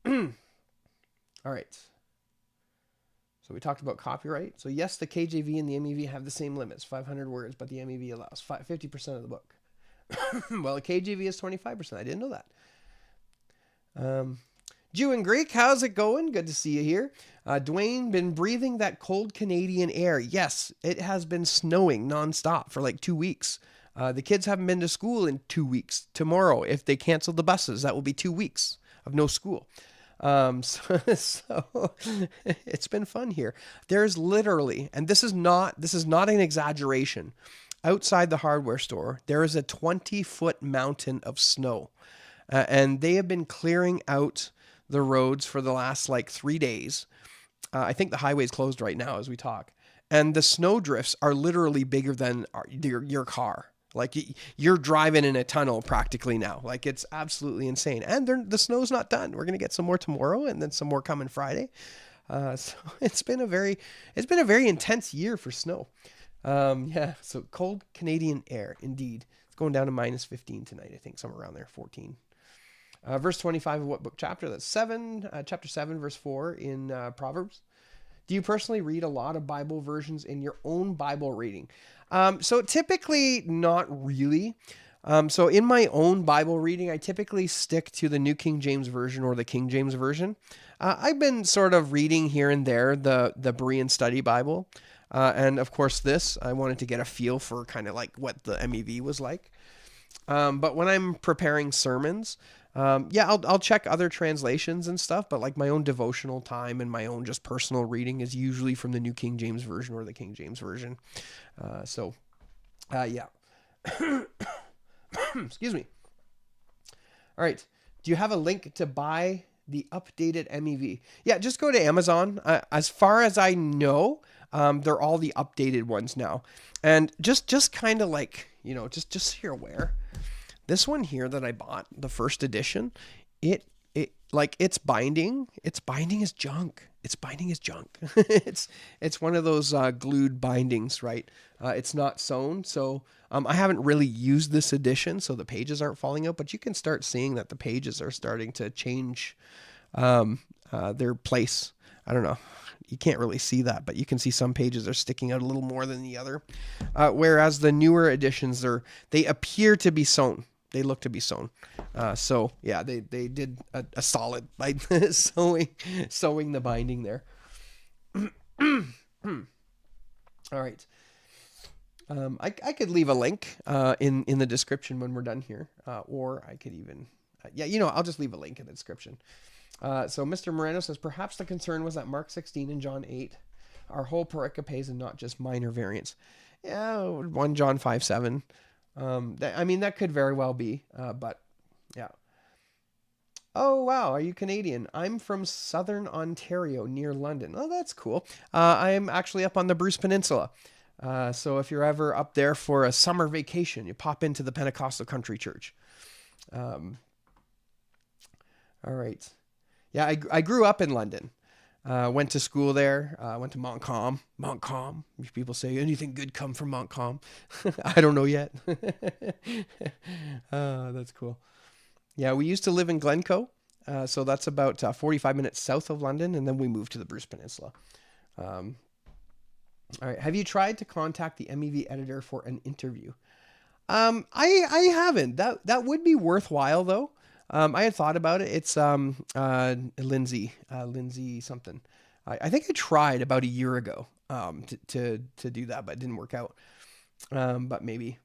All right. So we talked about copyright. So yes, the KJV and the MEV have the same limits, 500 words, but the MEV allows 50% of the book. Well, the KJV is 25%. I didn't know that. Jew and Greek, how's it going? Good to see you here. Dwayne, been breathing that cold Canadian air. Yes, it has been snowing nonstop for like 2 weeks. The kids haven't been to school in 2 weeks. Tomorrow, if they cancel the buses, that will be 2 weeks of no school. So it's been fun here. There's literally, and this is not an exaggeration, outside the hardware store, there is a 20-foot mountain of snow. And they have been clearing out the roads for the last 3 days. I think the highway's closed right now as we talk. And the snow drifts are literally bigger than your car. You're driving in a tunnel practically now. It's absolutely insane. And the snow's not done. We're going to get some more tomorrow and then some more coming Friday. So it's been a very intense year for snow. So cold Canadian air, indeed. It's going down to minus 15 tonight, I think, somewhere around there, 14. Verse 25 of what book chapter? That's chapter 7, verse 4 in Proverbs. Do you personally read a lot of Bible versions in your own Bible reading? So typically not really. So in my own Bible reading, I typically stick to the New King James Version or the King James Version. I've been sort of reading here and there the Berean Study Bible. And of course I wanted to get a feel for kind of what the MEV was like. But when I'm preparing sermons, I'll check other translations and stuff, but my own devotional time and my own just personal reading is usually from the New King James Version or the King James Version. Excuse me. All right. Do you have a link to buy the updated MEV? Yeah, just go to Amazon. As far as I know, they're all the updated ones now. And just kind of just so you're aware, this one here that I bought, the first edition, its binding is junk. Its binding is junk. It's one of those glued bindings, right? It's not sewn. So I haven't really used this edition, so the pages aren't falling out, but you can start seeing that the pages are starting to change their place. I don't know. You can't really see that, but you can see some pages are sticking out a little more than the other. Whereas the newer editions, they appear to be sewn. They look to be sewn. They did a solid by sewing the binding there. All right. I could leave a link in the description when we're done here, or I could even, I'll just leave a link in the description. So Mr. Moreno says, perhaps the concern was that Mark 16 and John 8 are whole pericopes and not just minor variants. Yeah, 1 John 5:7. That could very well be, but yeah. Oh, wow. Are you Canadian? I'm from southern Ontario near London. Oh, that's cool. I'm actually up on the Bruce Peninsula. So if you're ever up there for a summer vacation, you pop into the Pentecostal Country Church. Um, all right. Yeah, I grew up in London. Went to school there. Went to Montcalm. Montcalm. People say anything good come from Montcalm. I don't know yet. That's cool. Yeah, we used to live in Glencoe. So that's about 45 minutes south of London. And then we moved to the Bruce Peninsula. All right. Have you tried to contact the MEV editor for an interview? I haven't. That would be worthwhile though. I had thought about it. It's Lindsay something. I think I tried about a year ago to do that, but it didn't work out. But maybe.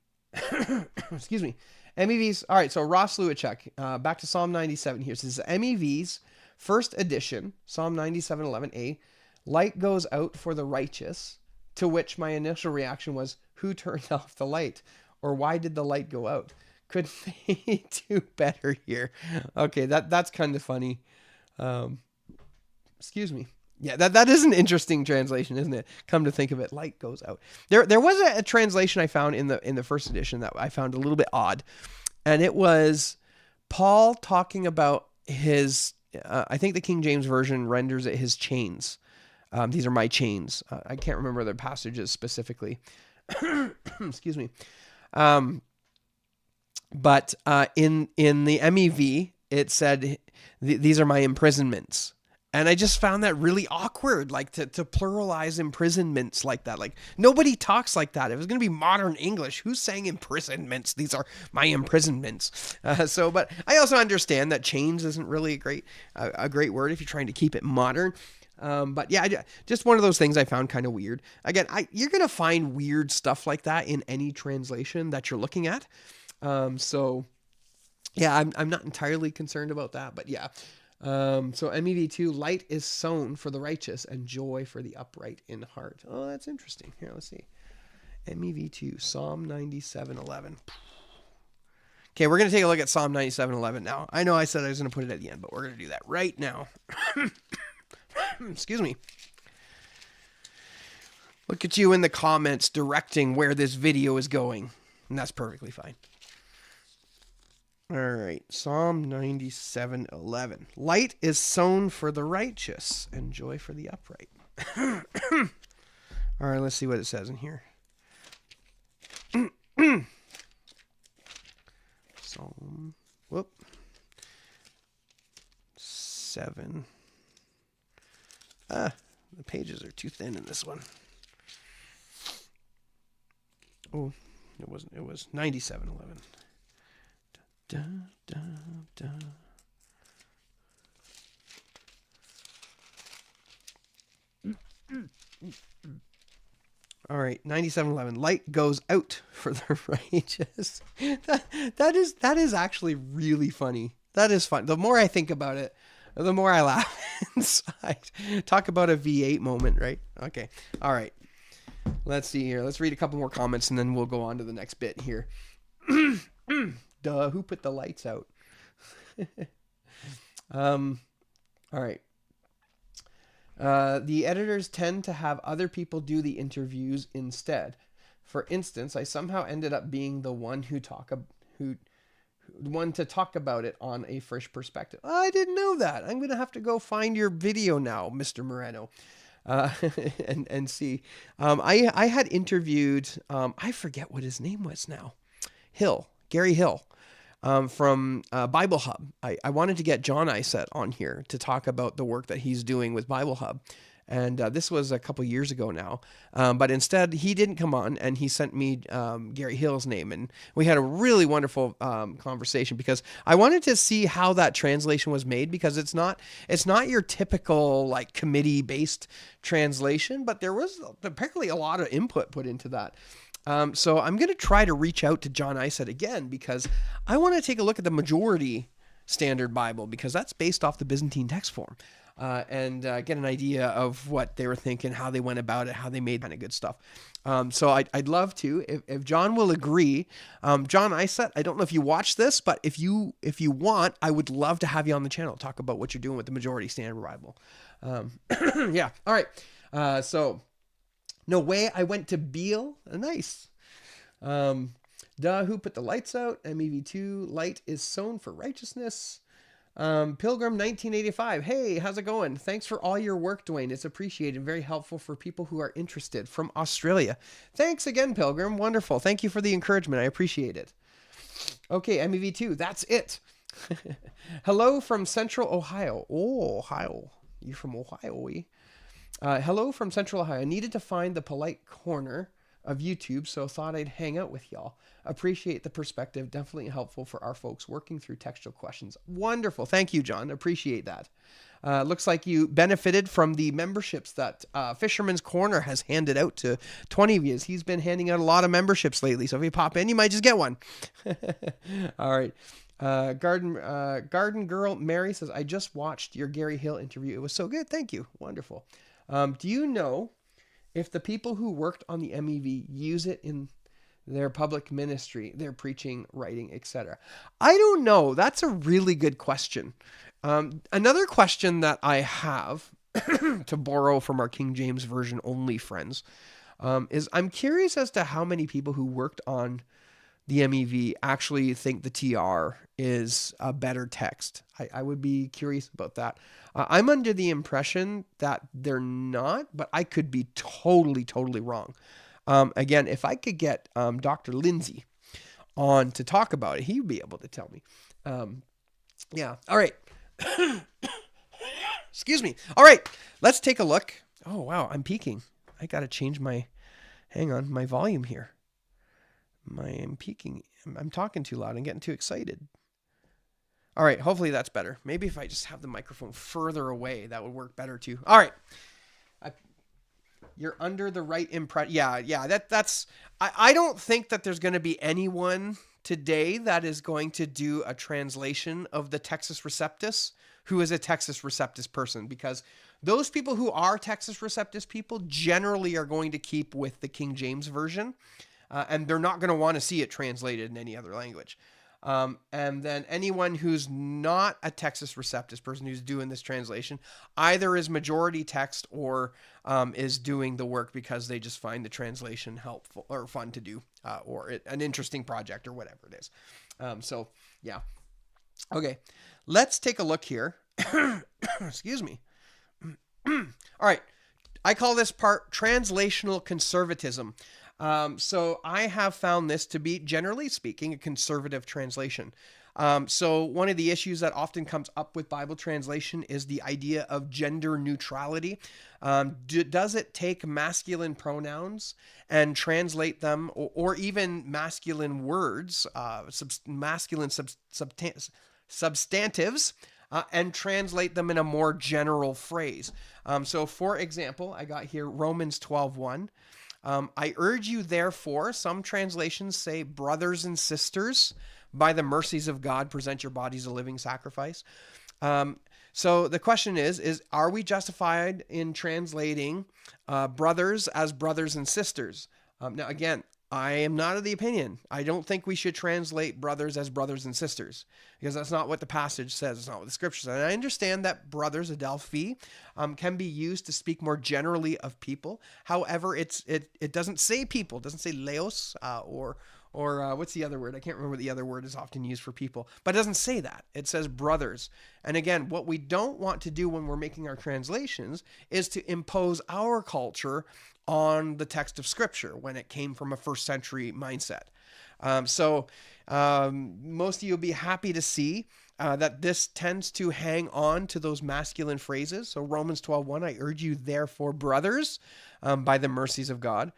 Excuse me. MEVs. All right. So Ross Lewichek, back to Psalm 97 here. So this is MEVs first edition, Psalm 97:11a. Light goes out for the righteous. To which my initial reaction was, who turned off the light? Or why did the light go out? Could they do better here? Okay, that's kind of funny. Excuse me. Yeah, that is an interesting translation, isn't it? Come to think of it, light goes out. There was a translation I found in the first edition that I found a little bit odd, and it was Paul talking about his. I think the King James version renders it his chains. These are my chains. I can't remember the passages specifically. Excuse me. But in the MEV, it said, these are my imprisonments. And I just found that really awkward, like to pluralize imprisonments like that. Like nobody talks like that. If it was going to be modern English, who's saying imprisonments? These are my imprisonments. But I also understand that chains isn't really a great word if you're trying to keep it modern. But yeah, just one of those things I found kind of weird. Again, you're going to find weird stuff like that in any translation that you're looking at. So yeah, I'm not entirely concerned about that, but yeah. So MEV2, light is sown for the righteous and joy for the upright in heart. Oh, that's interesting. Here, let's see. MEV2, Psalm 97:11. Okay, we're going to take a look at Psalm 97:11 now. I know I said I was going to put it at the end, but we're going to do that right now. Excuse me. Look at you in the comments directing where this video is going. And that's perfectly fine. All right. Psalm 97:11. Light is sown for the righteous and joy for the upright. All right. Let's see what it says in here. Psalm. 7. The pages are too thin in this one. Oh, it wasn't. It was 97:11. Da, da, da. All right, 97:11. Light goes out for the righteous. That is actually really funny. That is fun. The more I think about it, the more I laugh inside. Talk about a V8 moment, right? Okay. All right. Let's see here. Let's read a couple more comments and then we'll go on to the next bit here. Duh, who put the lights out? All right. The editors tend to have other people do the interviews instead. For instance, I somehow ended up being the one to talk about it on a fresh perspective. I didn't know that. I'm going to have to go find your video now, Mr. Moreno, and see. I had interviewed, I forget what his name was now, Gary Hill, from Bible Hub. I wanted to get John Isett on here to talk about the work that he's doing with Bible Hub. And this was a couple years ago now. But instead, he didn't come on, and he sent me Gary Hill's name. And we had a really wonderful conversation because I wanted to see how that translation was made, because it's not your typical like committee-based translation, but there was apparently a lot of input put into that. So I'm going to try to reach out to John Isett again, because I want to take a look at the Majority Standard Bible, because that's based off the Byzantine text form. and get an idea of what they were thinking, how they went about it, how they made kind of good stuff. So I'd love to, if John will agree. John Isett, I don't know if you watch this, but if you want, I would love to have you on the channel, talk about what you're doing with the Majority Standard Bible. Yeah. All right. So no way I went to Beale. Nice. Who put the lights out? MEV2, light is sown for righteousness. Pilgrim 1985. Hey, how's it going? Thanks for all your work, Dwayne. It's appreciated and very helpful for people who are interested, from Australia. Thanks again, Pilgrim. Wonderful. Thank you for the encouragement. I appreciate it. Okay, MEV2, that's it. Hello from Central Ohio. Oh, Ohio. You're from Ohio, hello from Central Ohio. I needed to find the polite corner of YouTube, so thought I'd hang out with y'all. Appreciate the perspective. Definitely helpful for our folks working through textual questions. Wonderful. Thank you, John. Appreciate that. Looks like you benefited from the memberships that Fisherman's Corner has handed out to 20 of you. He's been handing out a lot of memberships lately, so if you pop in, you might just get one. All right. Garden Girl Mary says, I just watched your Gary Hill interview. It was so good. Thank you. Wonderful. Do you know if the people who worked on the MEV use it in their public ministry, their preaching, writing, etc.? I don't know. That's a really good question. Another question that I have, to borrow from our King James Version only friends, is I'm curious as to how many people who worked on the MEV actually think the TR is a better text. I would be curious about that. I'm under the impression that they're not, but I could be totally wrong. Again, if I could get Dr. Lindsay on to talk about it, he would be able to tell me. Yeah. All right. Excuse me. All right. Let's take a look. Oh, wow. I'm peaking. I got to change my volume here. I'm peaking. I'm talking too loud. I'm getting too excited. All right. Hopefully that's better. Maybe if I just have the microphone further away, that would work better too. All right. You're under the right impression. Yeah. That's. I don't think that there's going to be anyone today that is going to do a translation of the Textus Receptus who is a Textus Receptus person, because those people who are Textus Receptus people generally are going to keep with the King James Version. And they're not going to want to see it translated in any other language. And then anyone who's not a Textus Receptus person who's doing this translation either is majority text or is doing the work because they just find the translation helpful or fun to do, or an interesting project or whatever it is. So, yeah. Okay, let's take a look here. Excuse me. All right. I call this part translational conservatism. So I have found this to be, generally speaking, a conservative translation. So one of the issues that often comes up with Bible translation is the idea of gender neutrality. Does it take masculine pronouns and translate them, or even masculine words, masculine substantives, and translate them in a more general phrase? So for example, I got here Romans 12:1. I urge you, therefore, some translations say, brothers and sisters, by the mercies of God, present your bodies a living sacrifice. So the question is are we justified in translating brothers as brothers and sisters? Now, again, I am not of the opinion. I don't think we should translate brothers as brothers and sisters, because that's not what the passage says. It's not what the scripture says. And I understand that brothers, adelphi, can be used to speak more generally of people. However, it doesn't say people. It doesn't say leos or what's the other word? I can't remember what the other word is often used for people, but it doesn't say that. It says brothers. And again, what we don't want to do when we're making our translations is to impose our culture on the text of Scripture when it came from a first century mindset. So most of you will be happy to see that this tends to hang on to those masculine phrases. So Romans 12:1, I urge you therefore, brothers, by the mercies of God.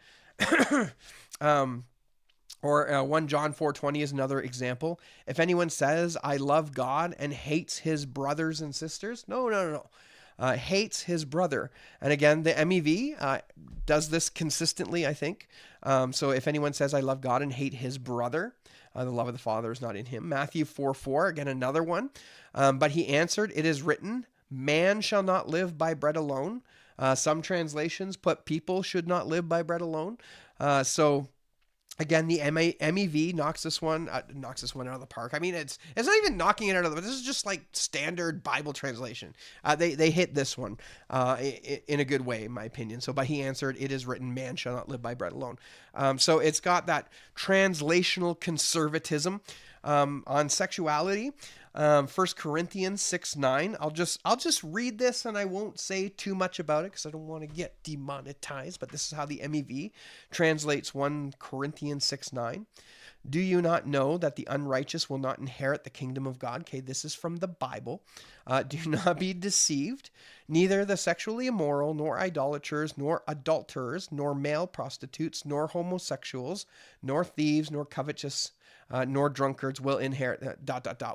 Or 1 John 4:20 is another example. If anyone says, I love God, and hates his brothers and sisters, no. Hates his brother. And again, the MEV does this consistently, I think. So if anyone says, I love God, and hate his brother, the love of the Father is not in him. Matthew 4:4, again, another one. But he answered, it is written, man shall not live by bread alone. Some translations put people should not live by bread alone. So again, the MEV knocks this one out of the park. I mean, it's not even knocking it out of the. This is just like standard Bible translation. They hit this one in a good way, in my opinion. So, but he answered, "It is written, man shall not live by bread alone." So it's got that translational conservatism on sexuality. 1 Corinthians 6:9. I'll just read this and I won't say too much about it because I don't want to get demonetized. But this is how the MEV translates 1 Corinthians 6:9. Do you not know that the unrighteous will not inherit the kingdom of God? Okay, this is from the Bible. Do not be deceived. Neither the sexually immoral, nor idolaters, nor adulterers, nor male prostitutes, nor homosexuals, nor thieves, nor covetous, nor drunkards will inherit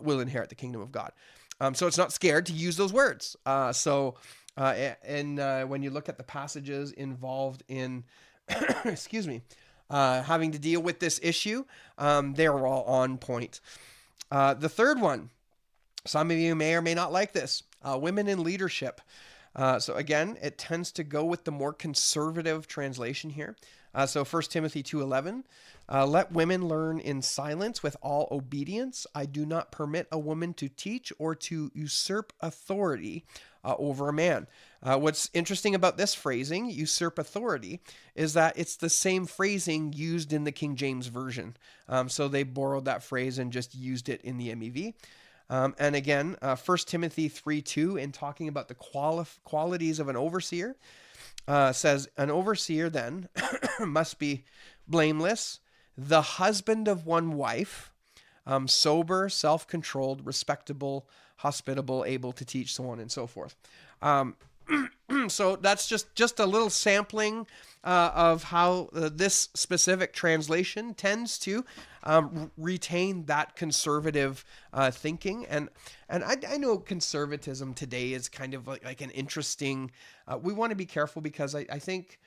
will inherit the kingdom of God. So it's not scared to use those words. When you look at the passages involved in, excuse me, having to deal with this issue, they're all on point. The third one, some of you may or may not like this, women in leadership. So again, it tends to go with the more conservative translation here. So 1 Timothy 2:11, let women learn in silence with all obedience. I do not permit a woman to teach or to usurp authority over a man. What's interesting about this phrasing, usurp authority, is that it's the same phrasing used in the King James Version. So they borrowed that phrase and just used it in the MEV. And again, 1 Timothy 3:2, in talking about the qualities of an overseer, says, an overseer then must be blameless, the husband of one wife, sober, self-controlled, respectable, hospitable, able to teach, so on and so forth. So that's just a little sampling of how this specific translation tends to retain that conservative thinking. And I know conservatism today is kind of like an interesting, we want to be careful because I think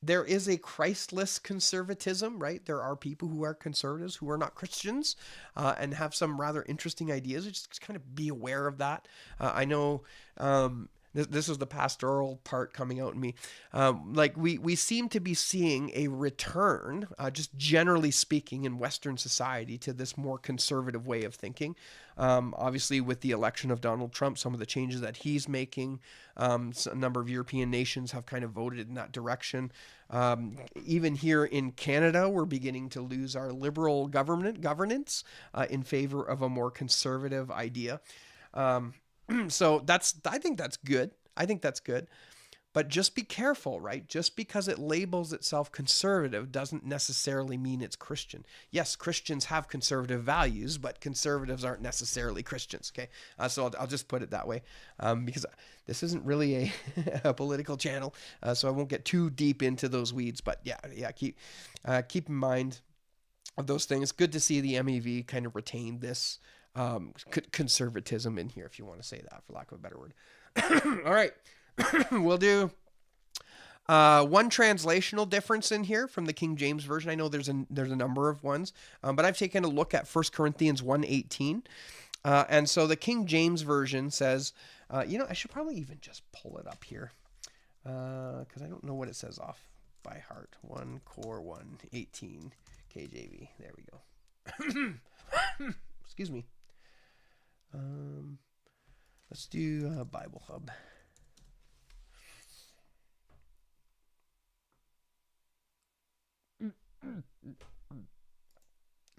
there is a Christless conservatism, right? There are people who are conservatives who are not Christians and have some rather interesting ideas. Just kind of be aware of that. I know this is the pastoral part coming out in me. Like we seem to be seeing a return, just generally speaking, in Western society to this more conservative way of thinking. Obviously, with the election of Donald Trump, some of the changes that he's making, a number of European nations have kind of voted in that direction. Even here in Canada, we're beginning to lose our liberal governance in favor of a more conservative idea. So I think that's good. But just be careful, right? Just because it labels itself conservative doesn't necessarily mean it's Christian. Yes, Christians have conservative values, but conservatives aren't necessarily Christians, okay? So I'll just put it that way because this isn't really a political channel, so I won't get too deep into those weeds. But yeah, keep in mind of those things. Good to see the MEV kind of retain this conservatism in here, if you want to say that, for lack of a better word. All right. We'll do one translational difference in here from the King James Version. I know there's a number of ones, but I've taken a look at 1 Corinthians 1:18. And so the King James Version says, I should probably even just pull it up here because I don't know what it says off by heart. 1 Cor 1:18 KJV. There we go. Excuse me. Let's do Bible Hub.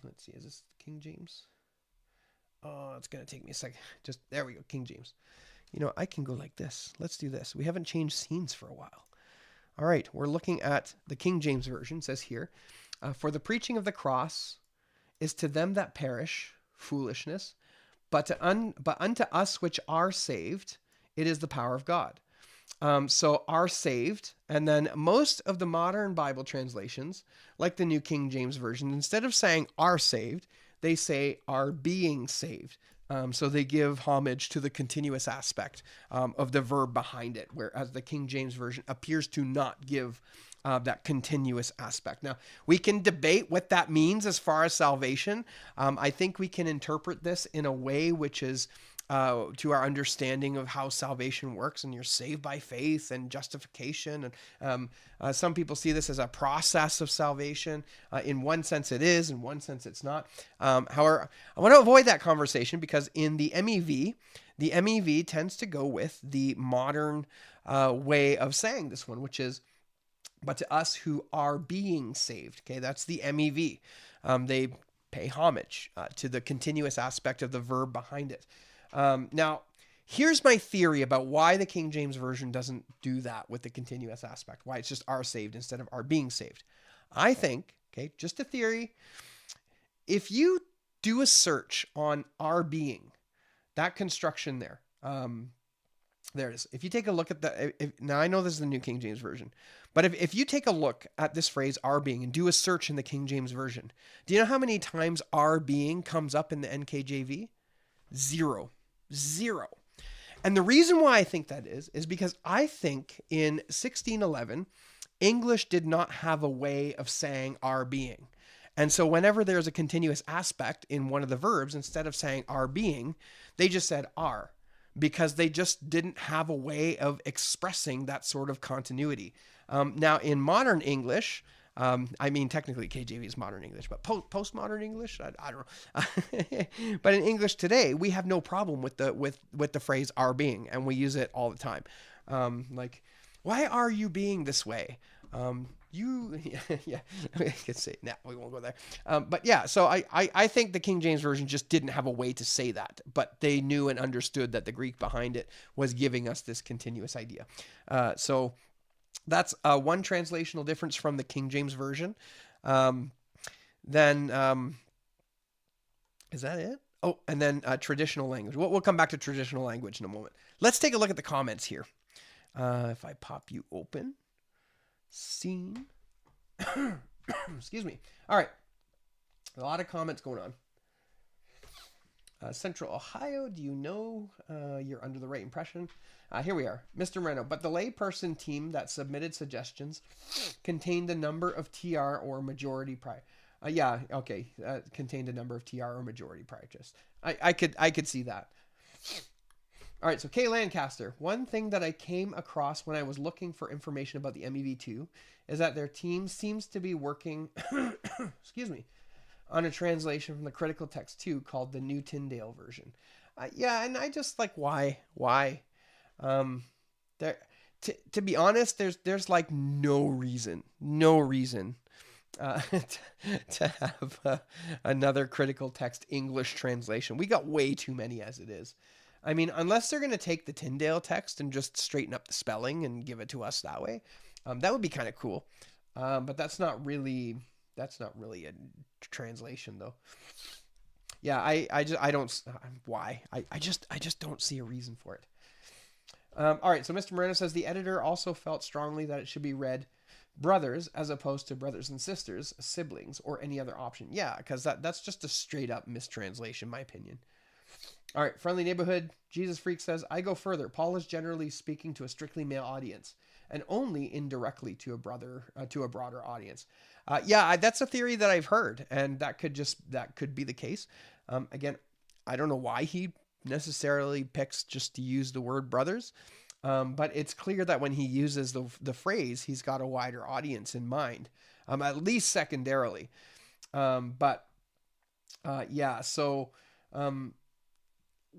Let's see, is this King James? Oh, it's going to take me a second. There we go, King James. I can go like this. Let's do this. We haven't changed scenes for a while. All right, we're looking at the King James Version. It says here, for the preaching of the cross is to them that perish foolishness, but unto us which are saved, it is the power of God. So are saved, and then most of the modern Bible translations, like the New King James Version, instead of saying are saved, they say are being saved. So they give homage to the continuous aspect of the verb behind it, whereas the King James Version appears to not give that continuous aspect. Now, we can debate what that means as far as salvation. I think we can interpret this in a way which is to our understanding of how salvation works, and you're saved by faith and justification. And some people see this as a process of salvation. In one sense it is, in one sense it's not. However, I want to avoid that conversation because in the MEV tends to go with the modern way of saying this one, which is, but to us who are being saved. Okay, that's the MEV. They pay homage to the continuous aspect of the verb behind it. Now, here's my theory about why the King James Version doesn't do that with the continuous aspect, why it's just are saved instead of are being saved. I think, okay, just a theory, if you do a search on are being, that construction there, there it is. If you take a look at now I know this is the New King James Version, but if you take a look at this phrase are being and do a search in the King James Version, do you know how many times are being comes up in the NKJV? Zero. And the reason why I think that is because I think in 1611, English did not have a way of saying are being. And so whenever there's a continuous aspect in one of the verbs, instead of saying are being, they just said are, because they just didn't have a way of expressing that sort of continuity. Now, in modern English, I mean, technically KJV is modern English, but postmodern English, I don't know. But in English today, we have no problem with the phrase "are being," and we use it all the time. Like, why are you being this way? Yeah, I could say, nah, we won't go there. But yeah, so I think the King James Version just didn't have a way to say that, but they knew and understood that the Greek behind it was giving us this continuous idea. So that's one translational difference from the King James Version. Then is that it? Oh, and then traditional language. We'll come back to traditional language in a moment. Let's take a look at the comments here. If I pop you open. Scene. Excuse me. All right. A lot of comments going on. Central Ohio, do you know you're under the right impression? Here we are. Mr. Moreno, but the layperson team that submitted suggestions contained a number of TR or majority prior. Yeah, okay. Contained a number of TR or majority prior. Just I could see that. All right, so Kay Lancaster. One thing that I came across when I was looking for information about the MEV2 is that their team seems to be working, excuse me, on a translation from the Critical Text 2 called the New Tyndale version. Yeah, and I just like, why? There, to be honest, there's like no reason to have another Critical Text English translation. We got way too many as it is. I mean, unless they're going to take the Tyndale text and just straighten up the spelling and give it to us that way, that would be kind of cool. But that's not really a translation though. Yeah, I don't, why? I just don't see a reason for it. All right, so Mr. Moreno says the editor also felt strongly that it should be read brothers as opposed to brothers and sisters, siblings, or any other option. Yeah, because that's just a straight up mistranslation, in my opinion. All right, Friendly Neighborhood. Jesus Freak says, I go further. Paul is generally speaking to a strictly male audience and only indirectly to a broader audience. Yeah, that's a theory that I've heard, and that could be the case. Again, I don't know why he necessarily picks just to use the word brothers, but it's clear that when he uses the phrase, he's got a wider audience in mind, at least secondarily. Yeah, so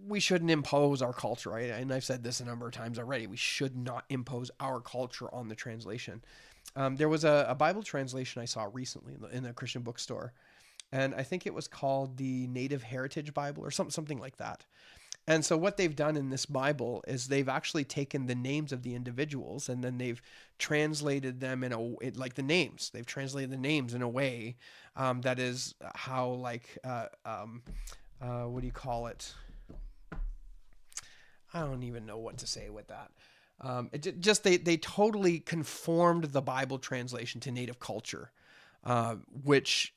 we shouldn't impose our culture, right? And I've said this a number of times already. We should not impose our culture on the translation. There was a Bible translation I saw recently in a Christian bookstore, and I think it was called the Native Heritage Bible or something like that. And so what they've done in this Bible is they've actually taken the names of the individuals and then they've translated them like the names. They've translated the names in a way that is how, like, what do you call it? I don't even know what to say with that. They totally conformed the Bible translation to native culture, which,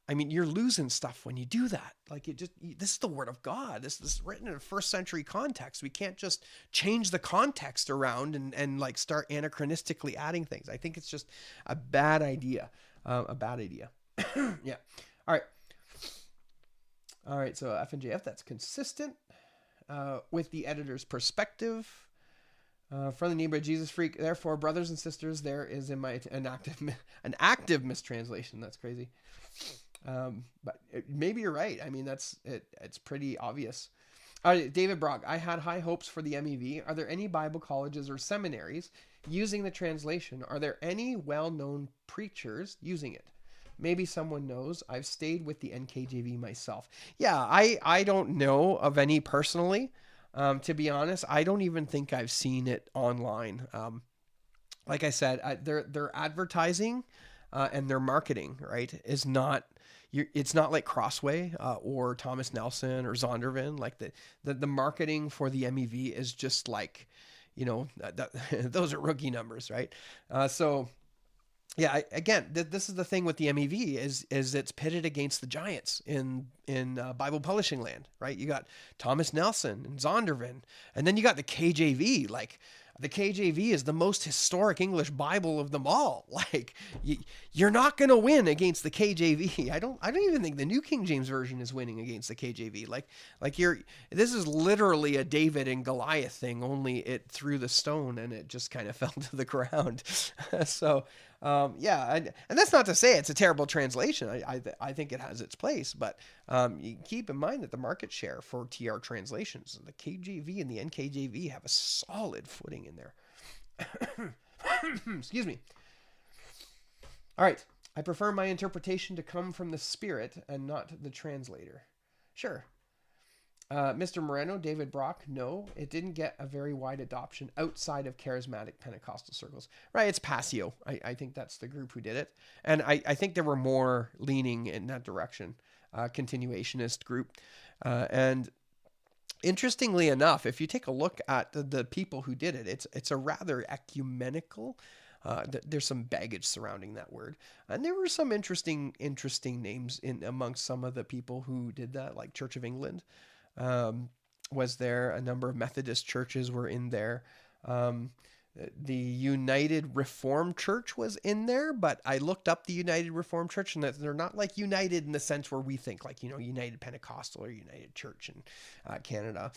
I mean, you're losing stuff when you do that. Like, this is the word of God. This is written in a first century context. We can't just change the context around and like start anachronistically adding things. I think it's just a bad idea. Yeah. All right. So F and JF, that's consistent. with the editor's perspective. From the neighbor Jesus freak. Therefore, brothers and sisters, there is in my an active mistranslation. That's crazy. But maybe you're right. I mean, it's pretty obvious. David Brock, I had high hopes for the MEV. Are there any Bible colleges or seminaries using the translation? Are there any well-known preachers using it? Maybe someone knows. I've stayed with the NKJV myself. Yeah, I don't know of any personally. To be honest, I don't even think I've seen it online. Like I said, their advertising and their marketing, right, is not. It's not like Crossway or Thomas Nelson or Zondervan. Like the marketing for the MEV is just like, those are rookie numbers, right? So yeah, again, this is the thing with the MEV is it's pitted against the giants in Bible publishing land, right? You got Thomas Nelson and Zondervan, and then you got the KJV. Like the KJV is the most historic English Bible of them all. Like you're not going to win against the KJV. I don't even think the New King James Version is winning against the KJV. This is literally a David and Goliath thing. Only it threw the stone and it just kind of fell to the ground. So. And that's not to say it's a terrible translation. I think it has its place, but you keep in mind that the market share for TR translations, the KJV and the NKJV, have a solid footing in there. Excuse me. All right. I prefer my interpretation to come from the Spirit and not the translator. Sure. Mr. Moreno, David Brock, no, it didn't get a very wide adoption outside of charismatic Pentecostal circles. Right, it's Passio. I think that's the group who did it. And I think there were more leaning in that direction, continuationist group. And interestingly enough, if you take a look at the people who did it, it's a rather ecumenical. There's some baggage surrounding that word. And there were some interesting names in amongst some of the people who did that, like Church of England. Was there. A number of Methodist churches were in there. The United Reformed Church was in there, but I looked up the United Reformed Church, and they're not like united in the sense where we think, like, United Pentecostal or United Church in Canada.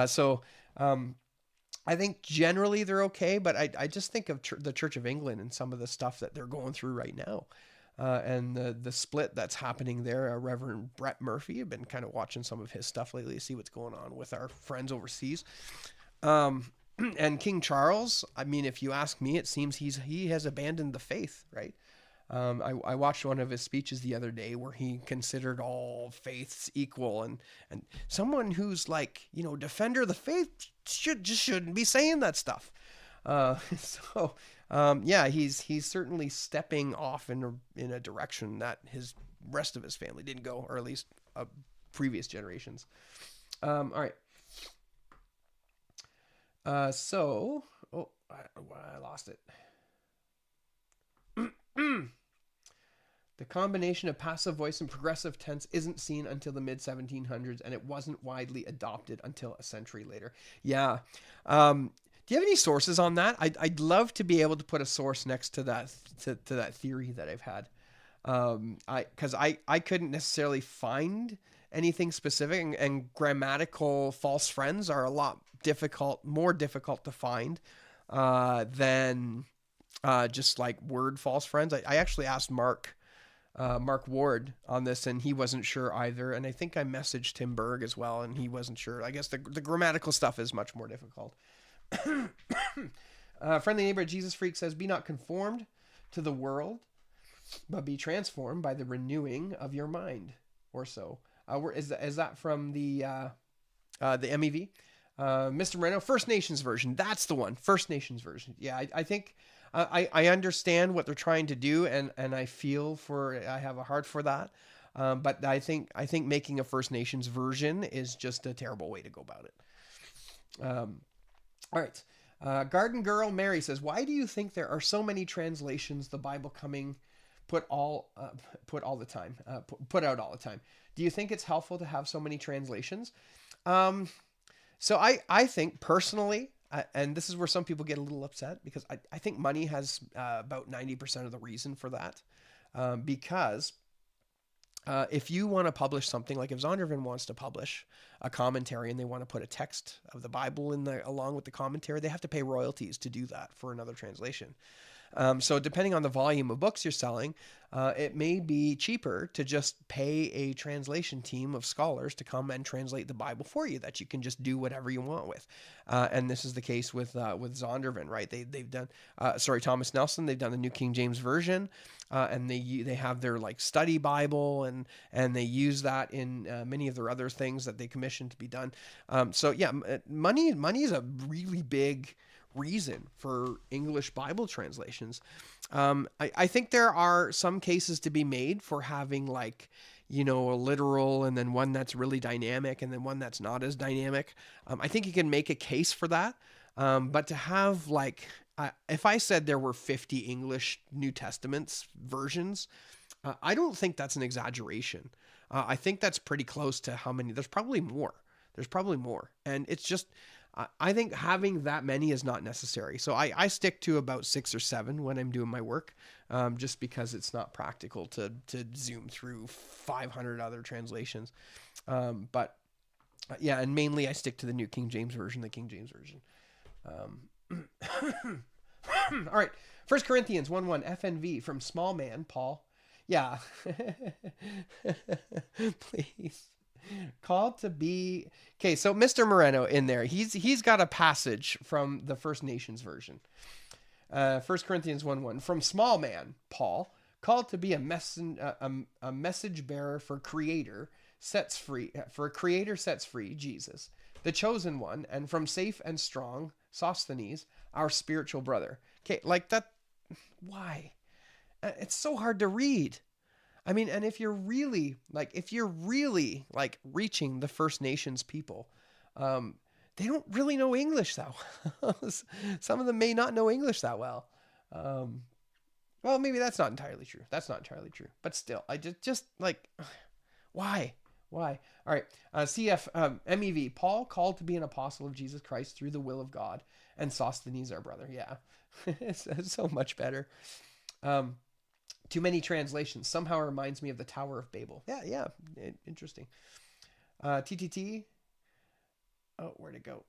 So I think generally they're okay, but I just think of the Church of England and some of the stuff that they're going through right now. And the split that's happening there. Reverend Brett Murphy, I've been kind of watching some of his stuff lately to see what's going on with our friends overseas. And King Charles, I mean, if you ask me, it seems he has abandoned the faith, right? I watched one of his speeches the other day where he considered all faiths equal, and someone who's like, defender of the faith shouldn't be saying that stuff. He's certainly stepping off in a direction that his rest of his family didn't go, or at least previous generations. All right. I lost it. The combination of passive voice and progressive tense isn't seen until the mid 1700s, and it wasn't widely adopted until a century later. Yeah. Do you have any sources on that? I'd love to be able to put a source next to that to that theory that I've had. Because I couldn't necessarily find anything specific, and grammatical false friends are a lot more difficult to find than just like word false friends. I actually asked Mark Ward on this, and he wasn't sure either. And I think I messaged Tim Berg as well, and he wasn't sure. I guess the grammatical stuff is much more difficult. Friendly neighbor Jesus Freak says, "Be not conformed to the world, but be transformed by the renewing of your mind." Or so. Is that from the MEV? Mr. Moreno, First Nations version. That's the one. First Nations version. Yeah, I think I understand what they're trying to do, and I have a heart for that. But I think making a First Nations version is just a terrible way to go about it. All right. Garden Girl Mary says, "Why do you think there are so many translations the Bible put out all the time? Do you think it's helpful to have so many translations?" So I think personally, and this is where some people get a little upset, because I think money has about 90% of the reason for that, because If you want to publish something, like if Zondervan wants to publish a commentary and they want to put a text of the Bible in the along with the commentary, they have to pay royalties to do that for another translation. So depending on the volume of books you're selling, it may be cheaper to just pay a translation team of scholars to come and translate the Bible for you, that you can just do whatever you want with. And this is the case with Zondervan, right? They've done Thomas Nelson. They've done the New King James Version, and they have their like study Bible, and they use that in many of their other things that they commission to be done. So yeah, money is a really big reason for English Bible translations. I think there are some cases to be made for having like, a literal and then one that's really dynamic and then one that's not as dynamic. I think you can make a case for that. But to have like, if I said there were 50 English New Testaments versions, I don't think that's an exaggeration. I think that's pretty close to how many. There's probably more. And it's just, I think having that many is not necessary. So I stick to about 6 or 7 when I'm doing my work, just because it's not practical to zoom through 500 other translations. But yeah, and mainly I stick to the New King James Version, the King James Version. All right. 1 Corinthians 1:1 FNV from small man, Paul. Yeah. Please. Called to be okay. So Mr. Moreno in there, he's got a passage from the First Nations version. 1 Corinthians 1:1 from small man Paul, called to be a message bearer for Creator sets free Jesus, the chosen one, and from safe and strong Sosthenes, our spiritual brother. Okay, like that. Why? It's so hard to read. I mean, and if you're really reaching the First Nations people, they don't really know English that well. Some of them may not know English that well. Well, maybe that's not entirely true. But still, I just like, why? All right. MEV, Paul called to be an apostle of Jesus Christ through the will of God, and Sosthenes our brother. Yeah, it's so much better. Too many translations. Somehow reminds me of the Tower of Babel. Yeah. Interesting. TTT. Oh, where'd it go?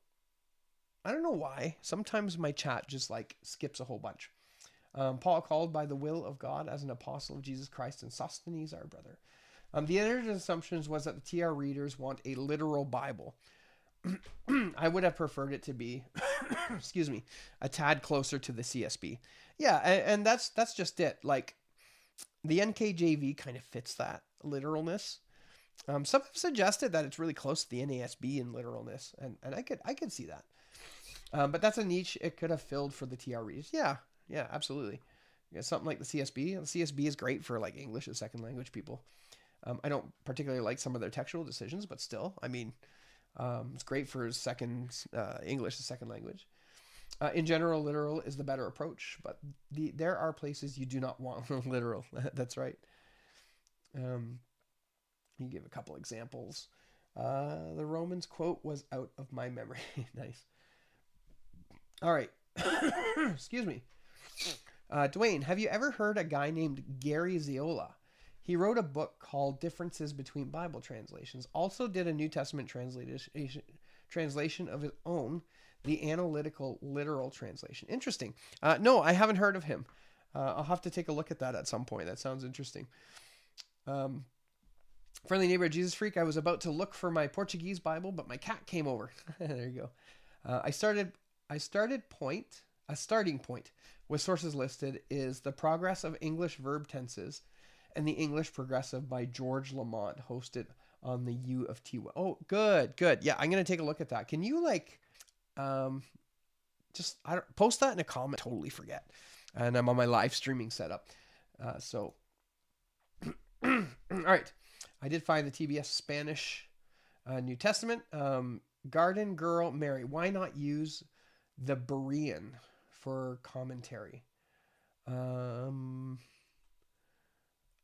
I don't know why. Sometimes my chat just like skips a whole bunch. Paul called by the will of God as an apostle of Jesus Christ, and Sosthenes our brother. The editor's assumptions was that the TR readers want a literal Bible. I would have preferred it to be, excuse me, a tad closer to the CSB. Yeah, and that's just it. Like, the NKJV kind of fits that literalness. Some have suggested that it's really close to the NASB in literalness, and I could see that. But that's a niche it could have filled for the TR readers. Yeah, absolutely. Yeah, something like the CSB. The CSB is great for like English as second language people. I don't particularly like some of their textual decisions, but still, I mean, it's great for English as second language. In general, literal is the better approach, but there are places you do not want literal. That's right. You give a couple examples. The Romans quote was out of my memory. Nice. All right. Excuse me. Dwayne, have you ever heard a guy named Gary Ziola? He wrote a book called Differences Between Bible Translations. Also did a New Testament translation of his own, the Analytical Literal Translation. Interesting. No, I haven't heard of him. I'll have to take a look at that at some point. That sounds interesting. Friendly neighbor Jesus Freak, I was about to look for my Portuguese Bible, but my cat came over. There you go. A starting point with sources listed is The Progress of English Verb Tenses and the English Progressive by George Lamont, hosted on the U of T. Oh, good. Yeah, I'm going to take a look at that. Can you post that in a comment? Totally forget. And I'm on my live streaming setup. All right. I did find the TBS Spanish New Testament. Garden Girl Mary. Why not use the Berean for commentary?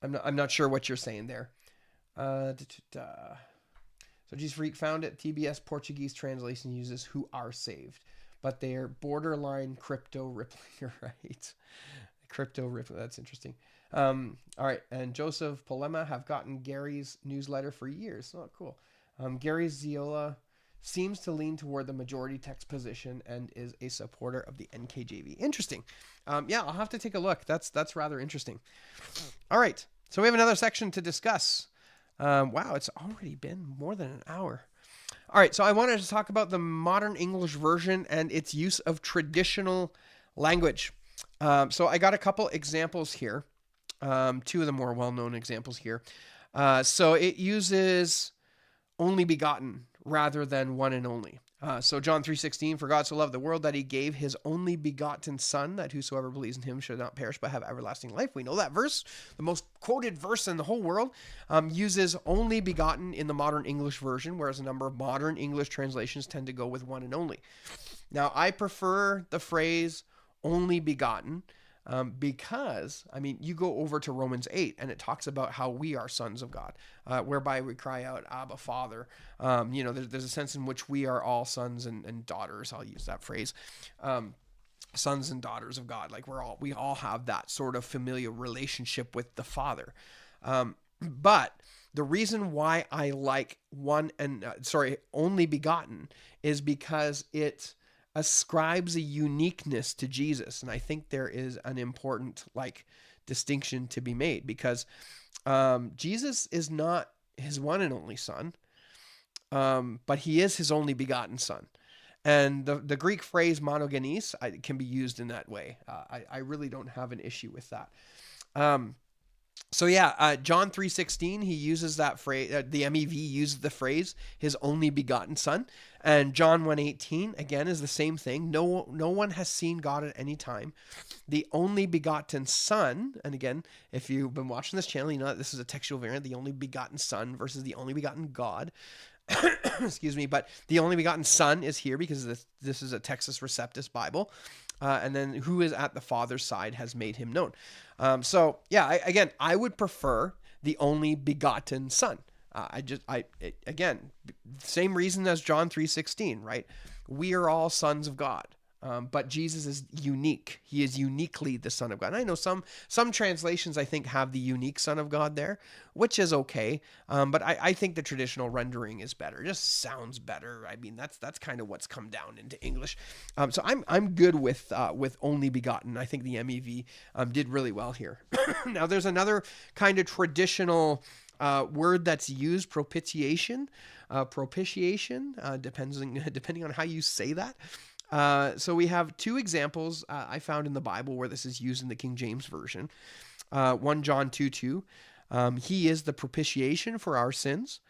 I'm not sure what you're saying there. So Jesus Freak found it. TBS Portuguese translation uses "who are saved," but they're borderline crypto rippling. Right? Crypto rippling. That's interesting. All right, and Joseph Polema have gotten Gary's newsletter for years. Oh, cool. Gary Ziola seems to lean toward the majority text position and is a supporter of the NKJV. Interesting. Yeah, I'll have to take a look. That's rather interesting. All right, so we have another section to discuss. Wow, it's already been more than an hour. All right, so I wanted to talk about the modern English version and its use of traditional language. So I got a couple examples here, two of the more well-known examples here. So it uses only begotten rather than one and only. So John 3:16, for God so loved the world that he gave his only begotten son, that whosoever believes in him should not perish but have everlasting life. We know that verse, the most quoted verse in the whole world, uses only begotten in the modern English version, whereas a number of modern English translations tend to go with one and only. Now, I prefer the phrase only begotten because, I mean, you go over to Romans 8 and it talks about how we are sons of God, whereby we cry out, Abba, Father. There's a sense in which we are all sons and daughters. I'll use that phrase. Sons and daughters of God. Like we all have that sort of familial relationship with the Father. But the reason why I like only begotten is because it ascribes a uniqueness to Jesus. And I think there is an important distinction to be made, because Jesus is not his one and only son, but he is his only begotten son. And the Greek phrase monogenes can be used in that way. I really don't have an issue with that. John 3:16, he uses that phrase, the MEV uses the phrase, his only begotten son. And John 1:18, again, is the same thing. No one has seen God at any time. The only begotten son, and again, if you've been watching this channel, you know that this is a textual variant, the only begotten son versus the only begotten God. Excuse me, but the only begotten son is here because this is a Textus Receptus Bible. And then who is at the Father's side has made him known. I would prefer the only begotten son. Same reason as John 3:16, right? We are all sons of God. But Jesus is unique. He is uniquely the Son of God. And I know some translations, I think, have the unique Son of God there, which is okay. But I think the traditional rendering is better. It just sounds better. I mean, that's kind of what's come down into English. So I'm good with only begotten. I think the MEV did really well here. Now, there's another kind of traditional word that's used, propitiation, depending on how you say that. So we have two examples I found in the Bible where this is used in the King James Version. 1 John 2:2, he is the propitiation for our sins.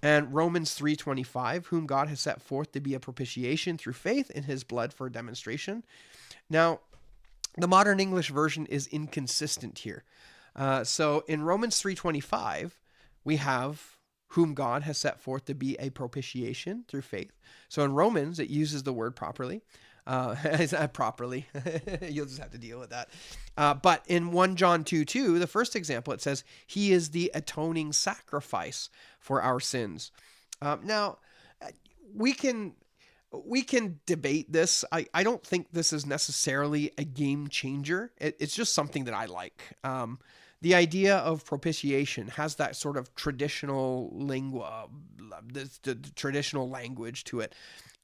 And Romans 3:25, whom God has set forth to be a propitiation through faith in his blood for a demonstration. Now, the modern English version is inconsistent here. So in Romans 3:25, we have whom God has set forth to be a propitiation through faith. So in Romans, it uses the word properly. Properly. You'll just have to deal with that. But in 1 John 2:2, the first example, it says, he is the atoning sacrifice for our sins. Now, we can debate this. I don't think this is necessarily a game changer. It's just something that I like. The idea of propitiation has that sort of traditional lingua, the traditional language to it.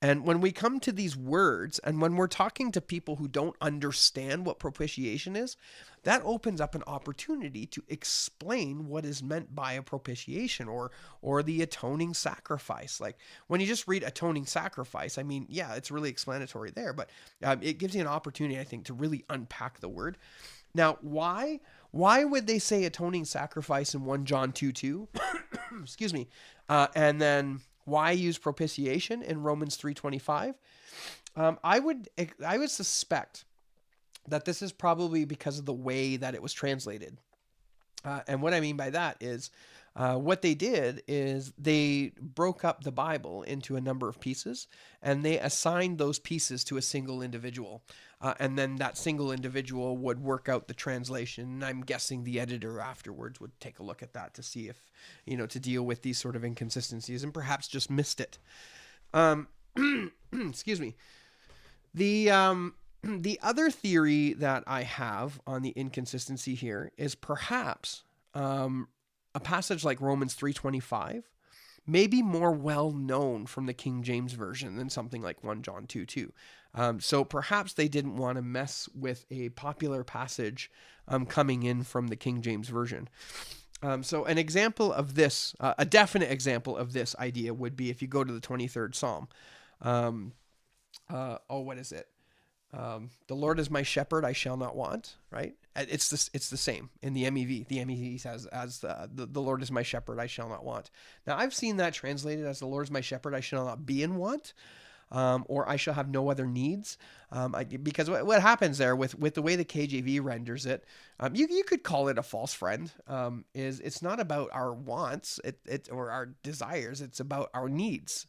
And when we come to these words, and when we're talking to people who don't understand what propitiation is, that opens up an opportunity to explain what is meant by a propitiation or the atoning sacrifice. Like when you just read atoning sacrifice, I mean, yeah, it's really explanatory there, but it gives you an opportunity, I think, to really unpack the word. Now, why would they say atoning sacrifice in 1 John 2:2? Excuse me. And then why use propitiation in Romans 3:25? I would suspect that this is probably because of the way that it was translated. And what I mean by that is what they did is they broke up the Bible into a number of pieces, and they assigned those pieces to a single individual. And then that single individual would work out the translation. And I'm guessing the editor afterwards would take a look at that to see if, to deal with these sort of inconsistencies, and perhaps just missed it. Excuse me. The The other theory that I have on the inconsistency here is perhaps a passage like Romans 3:25 may be more well known from the King James Version than something like 1 John 2:2. So perhaps they didn't want to mess with a popular passage coming in from the King James Version. So an example of this, a definite example of this idea would be if you go to the 23rd Psalm. What is it? The Lord is my shepherd, I shall not want, right? It's the same in the MEV. The MEV says, as the Lord is my shepherd, I shall not want. Now, I've seen that translated as the Lord is my shepherd, I shall not be in want, or I shall have no other needs. Because what happens there with the way the KJV renders it, you could call it a false friend, is it's not about our wants or our desires, it's about our needs.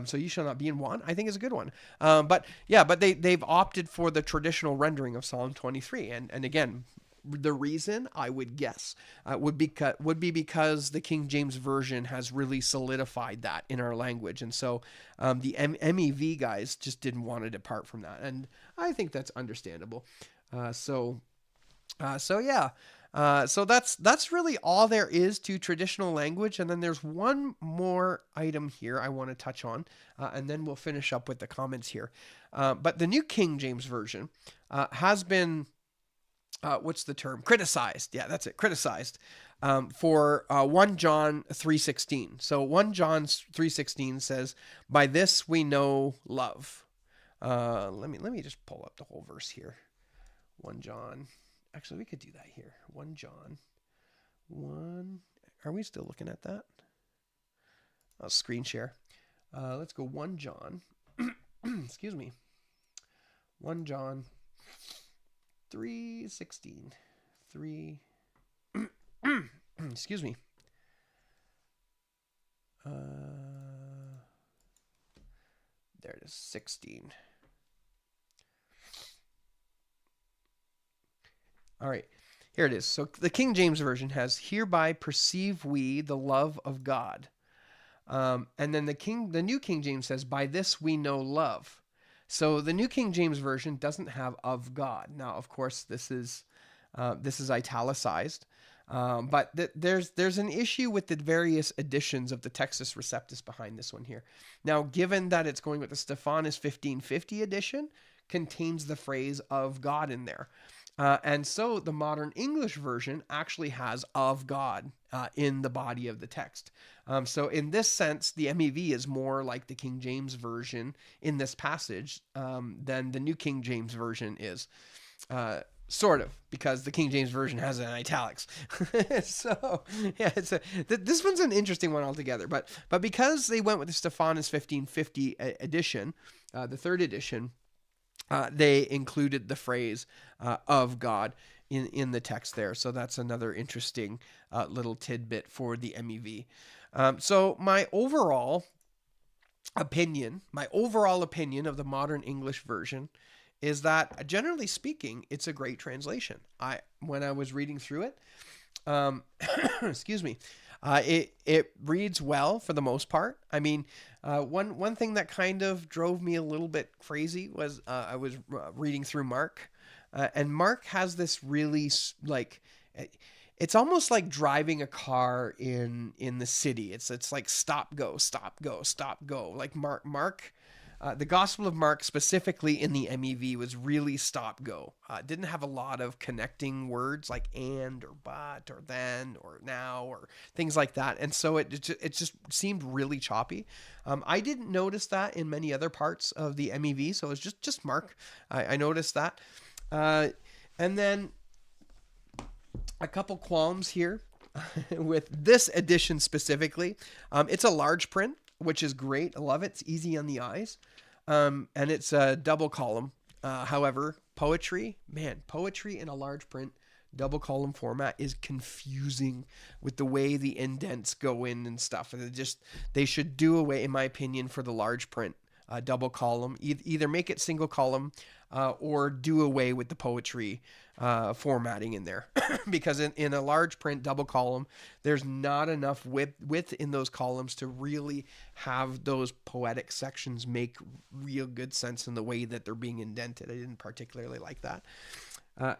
So you shall not be in want, I think is a good one. But they've opted for the traditional rendering of Psalm 23. And again, the reason I would guess would be because the King James Version has really solidified that in our language. And so the MEV guys just didn't want to depart from that. And I think that's understandable. So that's really all there is to traditional language. And then there's one more item here I want to touch on, and then we'll finish up with the comments here. But the New King James Version has been, what's the term? Criticized. Yeah, that's it. Criticized for 1 John 3:16. So 1 John 3:16 says, "By this we know love." Let me just pull up the whole verse here. 1 John. Actually, we could do that here. 1 John 1. Are we still looking at that? I'll screen share. Let's go 1 John. Excuse me. 1 John 3:16. 3. Excuse me. There it is. 16. All right, here it is. So the King James Version has, "Hereby perceive we the love of God." And then the New King James says, "By this we know love." So the New King James Version doesn't have "of God." Now, of course, this is italicized, but there's an issue with the various editions of the Textus Receptus behind this one here. Now, given that it's going with the Stephanus 1550 edition, contains the phrase "of God" in there. And so the modern English version actually has "of God" in the body of the text. So in this sense, the MEV is more like the King James Version in this passage than the New King James Version is. Sort of, because the King James Version has it in italics. So yeah, this one's an interesting one altogether. But because they went with the Stephanus 1550 edition, the third edition, they included the phrase "of God" in the text there. So that's another interesting little tidbit for the MEV. So my overall opinion of the modern English version is that, generally speaking, it's a great translation. When I was reading through it, excuse me, it reads well for the most part. I mean, one thing that kind of drove me a little bit crazy was I was reading through Mark, and Mark has this really it's almost like driving a car in the city. It's like stop go stop go stop go. Like Mark. The Gospel of Mark, specifically in the MEV, was really stop-go. Didn't have a lot of connecting words like "and" or "but" or "then" or "now" or things like that. And so it just seemed really choppy. I didn't notice that in many other parts of the MEV, so it was just Mark. I noticed that. And then a couple qualms here with this edition specifically. It's a large print, which is great. I love it. It's easy on the eyes. And it's a double column. However, poetry in a large print, double column format is confusing with the way the indents go in and stuff. And they should do away, in my opinion, for the large print, double column. Either make it single column, or do away with the poetry formatting in there. Because in a large print double column, there's not enough width in those columns to really have those poetic sections make real good sense in the way that they're being indented. I didn't particularly like that. Uh,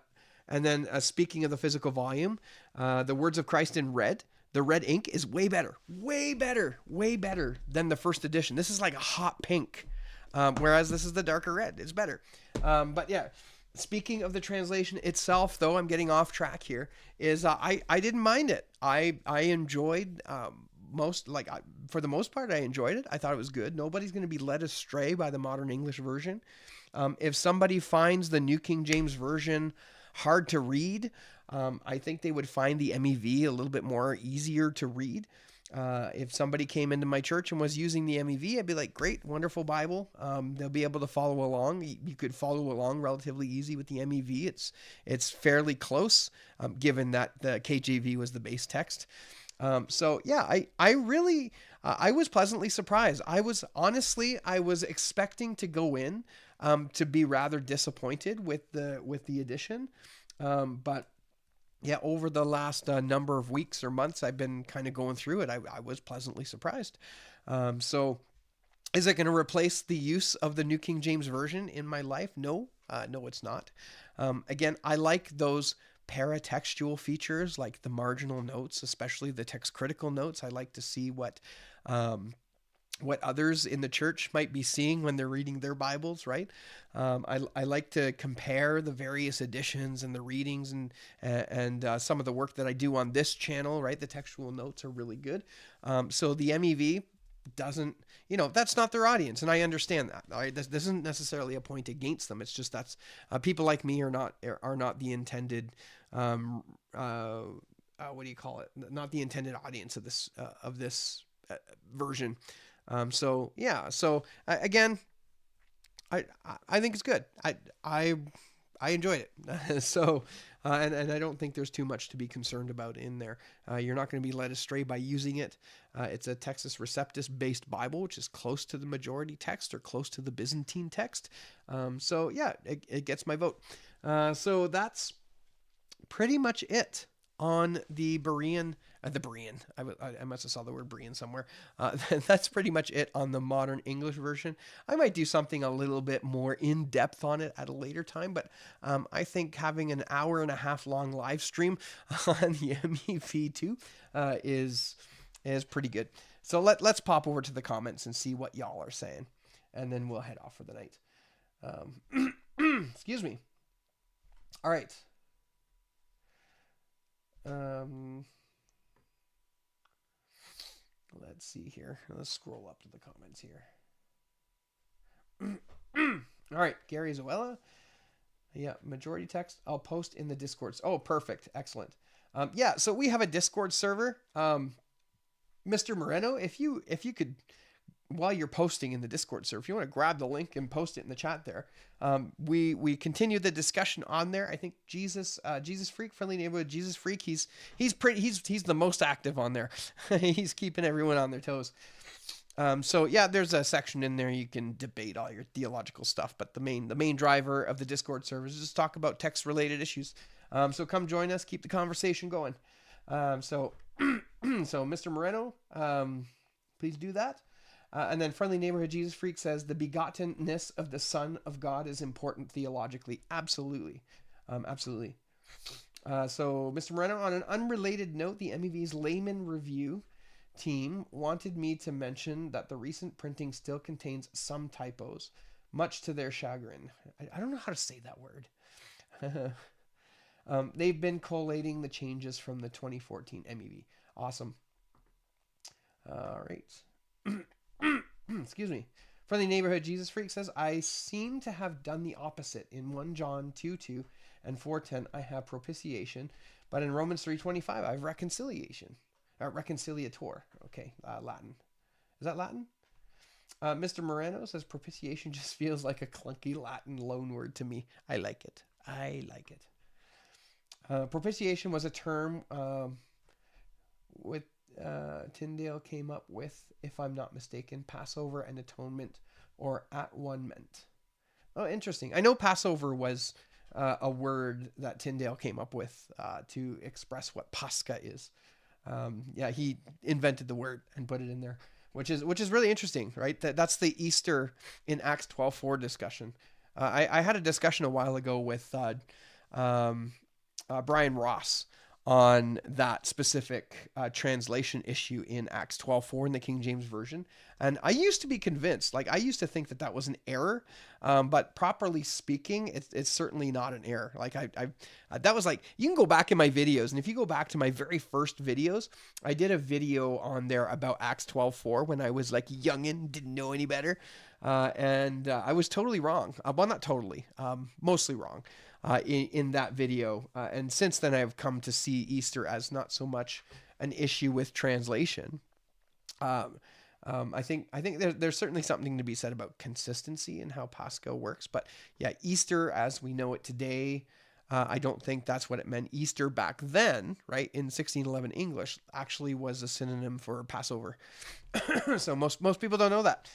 and then speaking of the physical volume, the words of Christ in red. The red ink is way better than the first edition. This is like a hot pink, whereas this is the darker red. It's better. But yeah, speaking of the translation itself, though, I'm getting off track here, is I didn't mind it. I enjoyed for the most part, I enjoyed it. I thought it was good. Nobody's going to be led astray by the modern English version. If somebody finds the New King James Version hard to read, I think they would find the MEV a little bit more easier to read. If somebody came into my church and was using the MEV, I'd be like, great, wonderful Bible. They'll be able to follow along. You could follow along relatively easy with the MEV. It's fairly close, given that the KJV was the base text. So yeah, I really, I was pleasantly surprised. I was expecting to go in, to be rather disappointed with the edition. But yeah, over the last number of weeks or months, I've been kind of going through it. I was pleasantly surprised. So is it going to replace the use of the New King James Version in my life? No, no, it's not. Again, I like those paratextual features like the marginal notes, especially the text critical notes. I like to see what others in the church might be seeing when they're reading their Bibles, right? I like to compare the various editions and the readings and some of the work that I do on this channel, right? The textual notes are really good. So the MEV doesn't, that's not their audience, and I understand that. Right? This isn't necessarily a point against them. It's just that's people like me are not the intended. What do you call it? Not the intended audience of this version. So yeah. So again, I think it's good. I enjoyed it. So and I don't think there's too much to be concerned about in there. You're not going to be led astray by using it. It's a Textus Receptus based Bible, which is close to the majority text or close to the Byzantine text. So yeah, it gets my vote. So that's pretty much it on the Berean. I must have saw the word Berean somewhere. That's pretty much it on the modern English version. I might do something a little bit more in depth on it at a later time, but I think having an hour and a half long live stream on the MEV2 is pretty good. So let's pop over to the comments and see what y'all are saying, and then we'll head off for the night. Excuse me. All right. Let's see here. Let's scroll up to the comments here. All right, Gary Zoella. Yeah, majority text. I'll post in the Discords. Oh, perfect. Excellent. Yeah, so we have a Discord server. Mr. Moreno, if you could, while you're posting in the Discord server, if you want to grab the link and post it in the chat there, we continue the discussion on there. I think Jesus Freak, Friendly Neighborhood Jesus Freak, he's the most active on there. He's keeping everyone on their toes. So yeah, there's a section in there you can debate all your theological stuff, but the main driver of the Discord server is just talk about text related issues. So come join us, keep the conversation going. So Mr. Moreno, please do that. And then Friendly Neighborhood Jesus Freak says the begottenness of the Son of God is important theologically. Absolutely. Absolutely. So Mr. Moreno, on an unrelated note, the MEV's layman review team wanted me to mention that the recent printing still contains some typos, much to their chagrin. I don't know how to say that word. They've been collating the changes from the 2014 MEV. Awesome. All right. Excuse me. Friendly Neighborhood Jesus Freak says, I seem to have done the opposite. In 1 John 2:2 and 4:10, I have propitiation, but in Romans 3:25, I have reconciliation. Reconciliator. Okay, Latin. Is that Latin? Mr. Moreno says, propitiation just feels like a clunky Latin loanword to me. I like it. Propitiation was a term with Tyndale came up with, if I'm not mistaken, Passover and atonement or at one meant. Oh, interesting. I know Passover was a word that Tyndale came up with to express what Pascha is. Yeah, he invented the word and put it in there, which is really interesting, right? That's the Easter in Acts 12:4 discussion. I had a discussion a while ago with Brian Ross on that specific translation issue in Acts 12:4 in the King James Version. And I used to be convinced, like I used to think that that was an error, but properly speaking, it's certainly not an error. Like that was like, you can go back in my videos, and if you go back to my very first videos, I did a video on there about Acts 12:4 when I was like youngin', didn't know any better. And I was totally wrong. Well, not totally, mostly wrong in that video. And since then, I've come to see Easter as not so much an issue with translation. I think there's certainly something to be said about consistency and how Pascha works. But yeah, Easter as we know it today, I don't think that's what it meant. Easter back then, right, in 1611 English, actually was a synonym for Passover. So most people don't know that.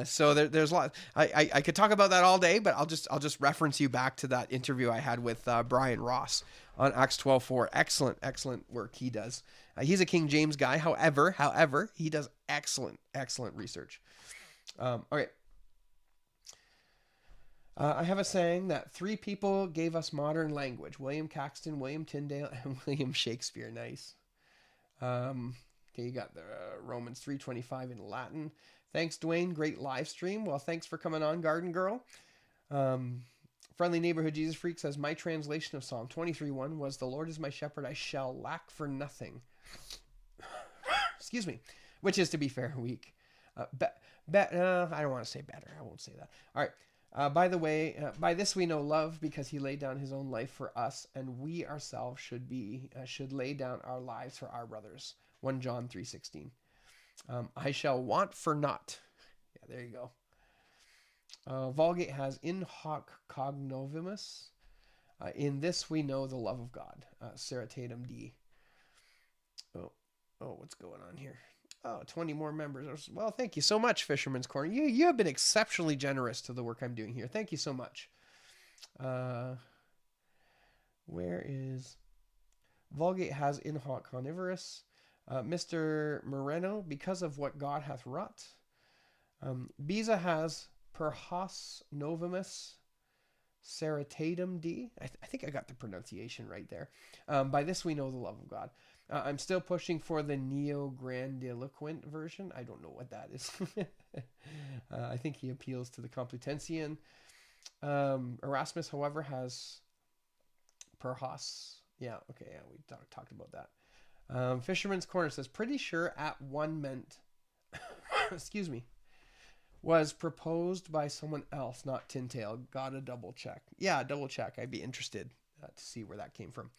So there's a lot. I could talk about that all day, but I'll just reference you back to that interview I had with Brian Ross on Acts 12:4. Excellent work he does. He's a King James guy. However, he does excellent research. Okay. I have a saying that 3 people gave us modern language: William Caxton, William Tyndale, and William Shakespeare. Nice. Okay, you got the Romans 3:25 in Latin. Thanks, Dwayne. Great live stream. Well, thanks for coming on, Garden Girl. Friendly Neighborhood Jesus Freak says, my translation of Psalm 23:1 was, the Lord is my shepherd, I shall lack for nothing. Excuse me. Which is, to be fair, weak. I don't want to say better. I won't say that. All right. By the way, by this we know love, because he laid down his own life for us, and we ourselves should lay down our lives for our brothers. 1 John 3:16. I shall want for naught. Yeah, there you go. Vulgate has in hoc cognovimus. In this we know the love of God. Seratatum D. Oh, what's going on here? Oh, 20 more members. Well, thank you so much, Fisherman's Corner. You have been exceptionally generous to the work I'm doing here. Thank you so much. Where is... Vulgate has in hoc carnivorous. Mr. Moreno, because of what God hath wrought. Beza has per hos novimus seratatum D. I think I got the pronunciation right there. By this we know the love of God. I'm still pushing for the neo-grandiloquent version. I don't know what that is. I think he appeals to the Complutensian. Erasmus, however, has per hos. Yeah, okay, yeah, we talked about that. Fisherman's Corner says, pretty sure at one meant, excuse me, was proposed by someone else, not Tyndale. Gotta double check. Yeah, double check. I'd be interested to see where that came from.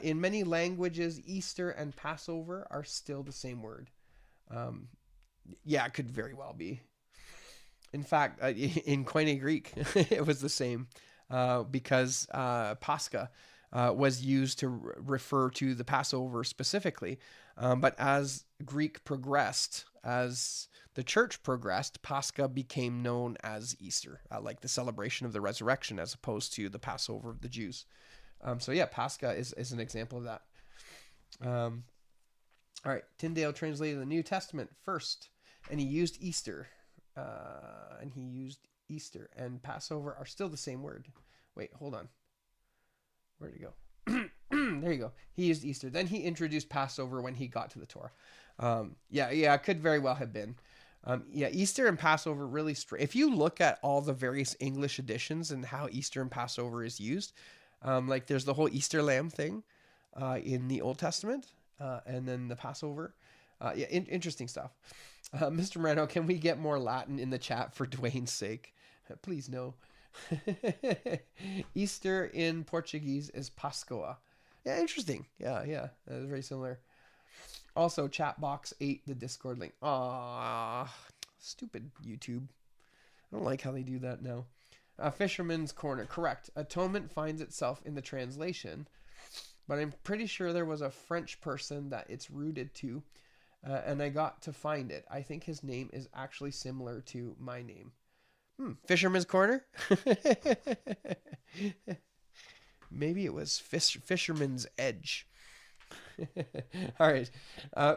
In many languages, Easter and Passover are still the same word. Yeah, it could very well be. In fact, in Koine Greek, it was the same because Pascha was used to refer to the Passover specifically. But as Greek progressed, as the church progressed, Pascha became known as Easter, like the celebration of the resurrection, as opposed to the Passover of the Jews. So yeah, Pascha is an example of that. All right, Tyndale translated the New Testament first, and he used Easter. And Passover are still the same word. Wait, hold on. Where'd it go? There you go. He used Easter. Then he introduced Passover when he got to the Torah. Yeah, it could very well have been. Easter and Passover really if you look at all the various English editions and how Easter and Passover is used, like there's the whole Easter lamb thing in the Old Testament, and then the Passover. Interesting stuff. Mr. Moreno, can we get more Latin in the chat for Dwayne's sake? Please no. Easter in Portuguese is Pascoa. Yeah, interesting. Yeah, that's very similar. Also, chat box 8, the Discord link. Ah, stupid YouTube. I don't like how they do that now. Fisherman's Corner, correct. Atonement finds itself in the translation, but I'm pretty sure there was a French person that it's rooted to, and I got to find it. I think his name is actually similar to my name. Fisherman's Corner? Maybe it was Fisherman's Edge. All right.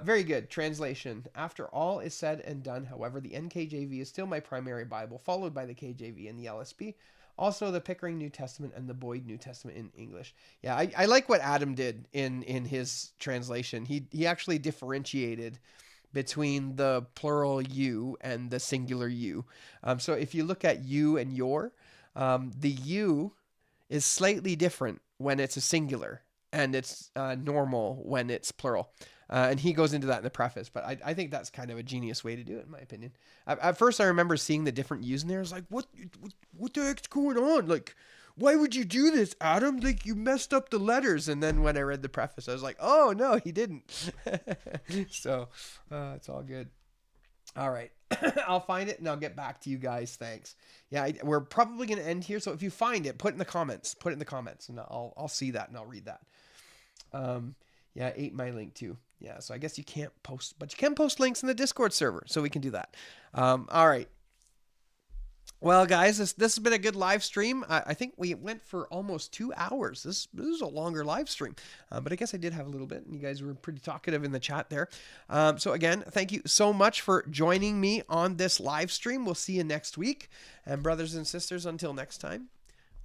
Very good. Translation. After all is said and done, however, the NKJV is still my primary Bible, followed by the KJV and the LSB. Also, the Pickering New Testament and the Boyd New Testament in English. Yeah, I like what Adam did in his translation. He actually differentiated between the plural you and the singular you. So if you look at you and your, the you is slightly different when it's a singular, and it's normal when it's plural. And he goes into that in the preface, but I think that's kind of a genius way to do it, in my opinion. At first, I remember seeing the different U's in there. I was like, what the heck's going on? Like, why would you do this, Adam? Like, you messed up the letters. And then when I read the preface, I was like, oh, no, he didn't. So it's all good. All right. I'll find it and I'll get back to you guys. Thanks. Yeah, we're probably going to end here. So if you find it, put it in the comments. Put it in the comments, and I'll see that and I'll read that. Yeah, I ate my link too. Yeah, so I guess you can't post, but you can post links in the Discord server, so we can do that. All right. Well, guys, this has been a good live stream. I think we went for almost 2 hours. This is a longer live stream, but I guess I did have a little bit, and you guys were pretty talkative in the chat there. So again, thank you so much for joining me on this live stream. We'll see you next week. And brothers and sisters, until next time,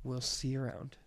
we'll see you around.